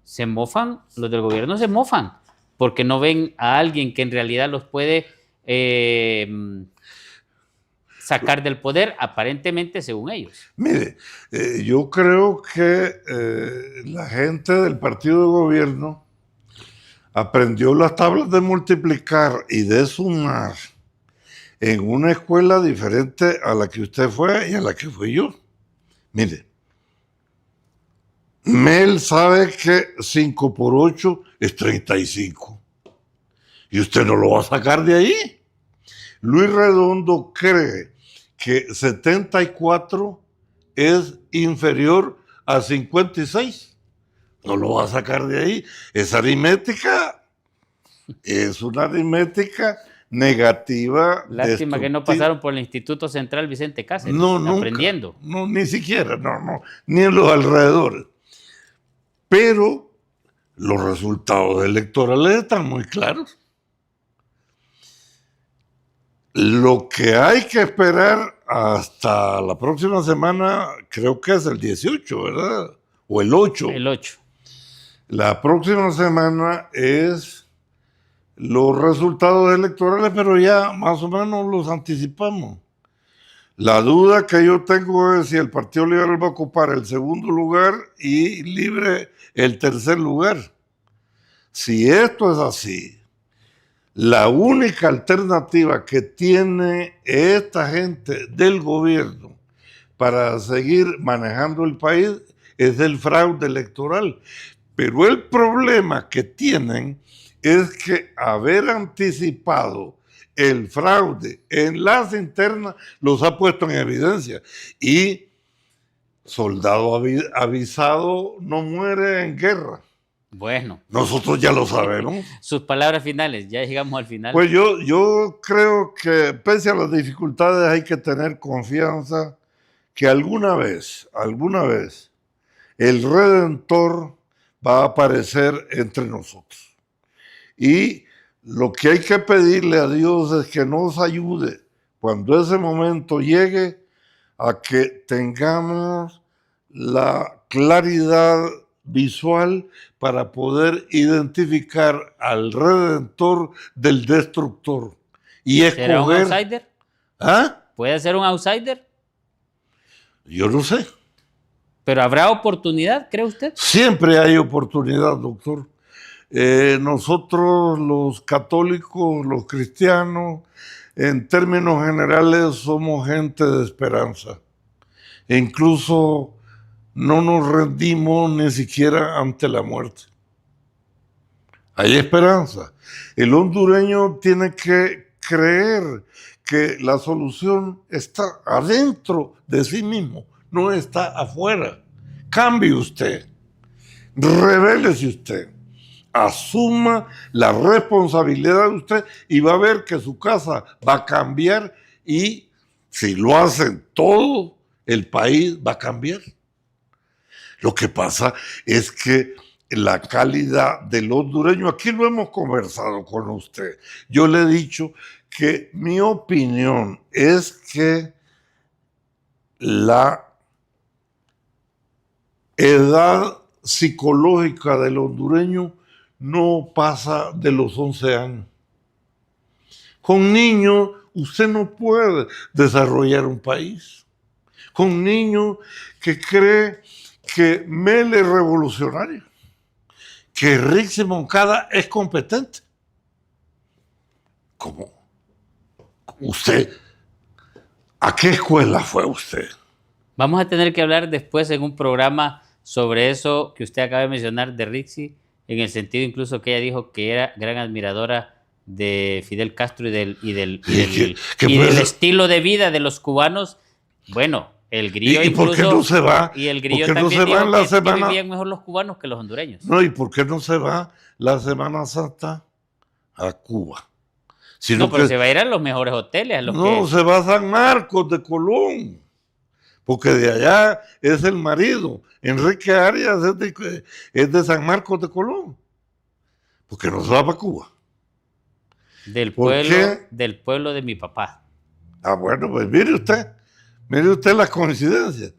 se mofan, los del gobierno se mofan, porque no ven a alguien que en realidad los puede sacar del poder, aparentemente según ellos. mire, yo creo que la gente del partido de gobierno aprendió las tablas de multiplicar y de sumar en una escuela diferente a la que usted fue y a la que fui yo. Mire, Mel sabe que 5 por 8 es 35. Y usted no lo va a sacar de ahí. Luis Redondo cree que 74 es inferior a 56. No lo va a sacar de ahí. Esa aritmética es una aritmética negativa. Lástima que no pasaron por el Instituto Central Vicente Cáceres, no, nunca, aprendiendo. no, ni siquiera, no, ni en los alrededores. Pero los resultados electorales están muy claros. Lo que hay que esperar hasta la próxima semana, creo que es el 18, ¿verdad? O el 8. El 8. La próxima semana es los resultados electorales, pero ya más o menos los anticipamos. La duda que yo tengo es si el Partido Liberal va a ocupar el segundo lugar y Libre el tercer lugar. Si esto es así, la única alternativa que tiene esta gente del gobierno para seguir manejando el país es el fraude electoral. Pero el problema que tienen es que haber anticipado el fraude en las internas los ha puesto en evidencia. Y soldado avisado no muere en guerra. Bueno. Nosotros ya lo sabemos. Sus palabras finales, ya llegamos al final. Pues yo creo que pese a las dificultades hay que tener confianza que alguna vez, el Redentor va a aparecer entre nosotros. Y lo que hay que pedirle a Dios es que nos ayude cuando ese momento llegue a que tengamos la claridad visual para poder identificar al redentor del destructor y ¿Será un escoger. outsider? ¿Ah? ¿Puede ser un outsider? Yo no sé. ¿Pero habrá oportunidad, cree usted? Siempre hay oportunidad, doctor. Nosotros los católicos, los cristianos, en términos generales somos gente de esperanza. E incluso no nos rendimos ni siquiera ante la muerte. Hay esperanza. El hondureño tiene que creer que la solución está adentro de sí mismo, no está afuera. Cambie usted, rebélese usted, asuma la responsabilidad de usted y va a ver que su casa va a cambiar y si lo hacen todo, el país va a cambiar. Lo que pasa es que la calidad del hondureño, aquí lo hemos conversado con usted, yo le he dicho que mi opinión es que la edad psicológica del hondureño no pasa de los 11 años. Con niños usted no puede desarrollar un país. Con niños que cree que Mele es revolucionario, que Rixi Moncada es competente. ¿Cómo? ¿Usted? ¿A qué escuela fue usted? Vamos a tener que hablar después en un programa sobre eso que usted acaba de mencionar de Rixi, en el sentido incluso que ella dijo que era gran admiradora de Fidel Castro y del estilo de vida de los cubanos. Bueno, el Grillo ¿Y por qué no se va? Y el Grillo ¿Por qué no también se va dijo la que semana? vivían mejor los cubanos que los hondureños. No, ¿y por qué no se va la Semana Santa a Cuba? Sino No, pero que se va a ir a los mejores hoteles. se va a San Marcos de Colón, porque de allá es el marido. Enrique Arias es de San Marcos de Colón. ¿Por qué no se va para Cuba? Del ¿Por qué? Del pueblo de mi papá. Ah, bueno, pues mire usted las coincidencias.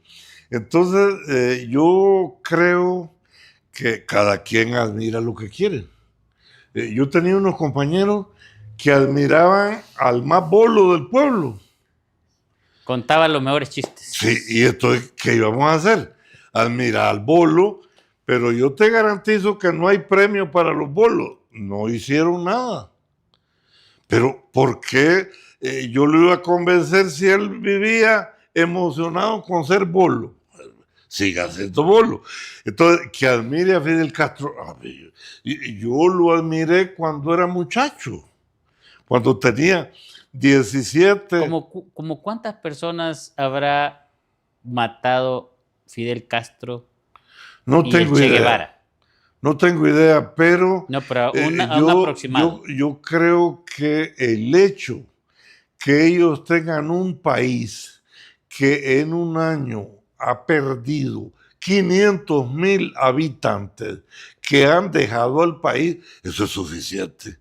Entonces, yo creo que cada quien admira lo que quiere. Yo tenía unos compañeros que admiraban al más bolo del pueblo. Contaba los mejores chistes. Sí, y entonces, ¿qué íbamos a hacer? Admirar al bolo, pero yo te garantizo que no hay premio para los bolos. No hicieron nada. Pero, ¿por qué yo lo iba a convencer si él vivía emocionado con ser bolo? Siga siendo bolo. Entonces, que admire a Fidel Castro. Yo lo admiré cuando era muchacho, cuando tenía 17. ¿Como cuántas personas habrá matado Fidel Castro No y tengo el Che idea. Guevara? No tengo idea, pero No, pero un aproximado. yo creo que el hecho que ellos tengan un país que en un año ha perdido 500,000 habitantes que han dejado al país, eso es suficiente.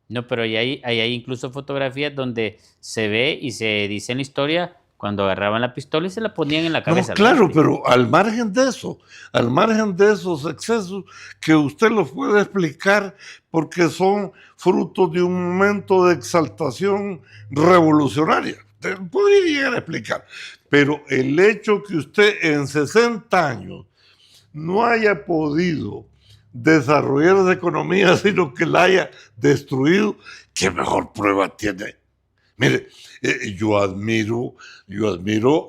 No, pero hay incluso fotografías donde se ve y se dice en la historia cuando agarraban la pistola y se la ponían en la cabeza. No, claro, pero al margen de esos excesos que usted los puede explicar porque son frutos de un momento de exaltación revolucionaria. Te podría llegar a explicar. Pero el hecho que usted en 60 años no haya podido desarrollar esa economía, sino que la haya destruido, ¿qué mejor prueba tiene? Mire, yo admiro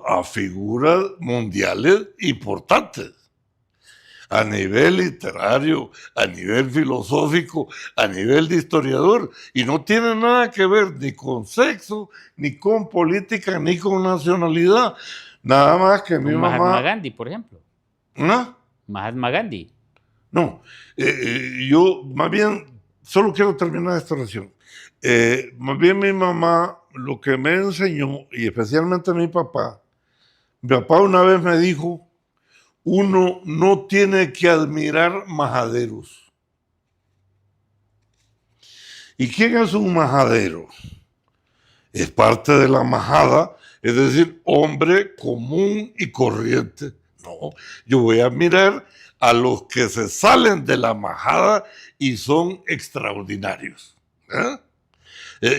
a figuras mundiales importantes, a nivel literario, a nivel filosófico, a nivel de historiador, y no tiene nada que ver ni con sexo, ni con política, ni con nacionalidad. Nada más que mi mamá... Mahatma Gandhi, por ejemplo. ¿No? Mahatma Gandhi. No, yo más bien solo quiero terminar esta oración. Más bien mi mamá lo que me enseñó, y especialmente mi papá una vez me dijo, uno no tiene que admirar majaderos. ¿Y quién es un majadero? Es parte de la majada, es decir, hombre común y corriente. No, yo voy a admirar a los que se salen de la majada y son extraordinarios.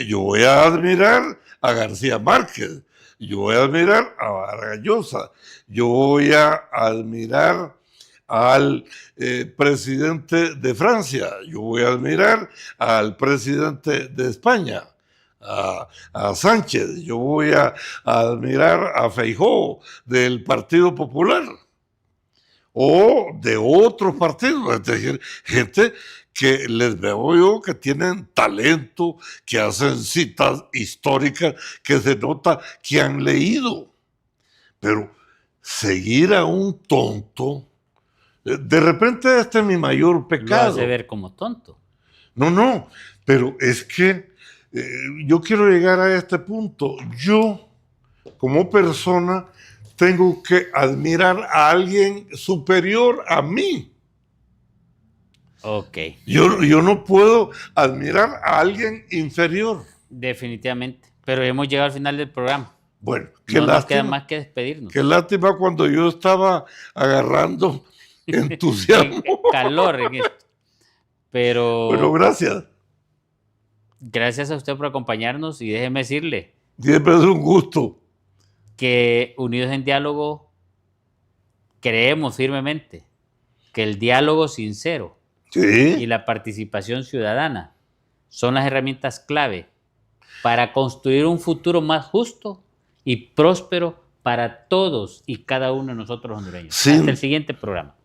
Yo voy a admirar a García Márquez, yo voy a admirar a Vargas Llosa, yo voy a admirar al presidente de Francia, yo voy a admirar al presidente de España, a Sánchez, yo voy a admirar a Feijóo del Partido Popular o de otros partidos, es decir, gente que les veo yo que tienen talento, que hacen citas históricas, que se nota que han leído. Pero seguir a un tonto, de repente este es mi mayor pecado. Lo hace ver como tonto. No, pero es que yo quiero llegar a este punto. Yo, como persona, tengo que admirar a alguien superior a mí. Ok. Yo no puedo admirar a alguien inferior. Definitivamente. Pero hemos llegado al final del programa. Bueno, No nos queda más que despedirnos. Qué lástima cuando yo estaba agarrando entusiasmo. Calor en esto. Pero Bueno, gracias. Gracias a usted por acompañarnos y déjeme decirle. Siempre es un gusto. Que Unidos en Diálogo creemos firmemente que el diálogo sincero y la participación ciudadana son las herramientas clave para construir un futuro más justo y próspero para todos y cada uno de nosotros hondureños. Hasta el siguiente programa.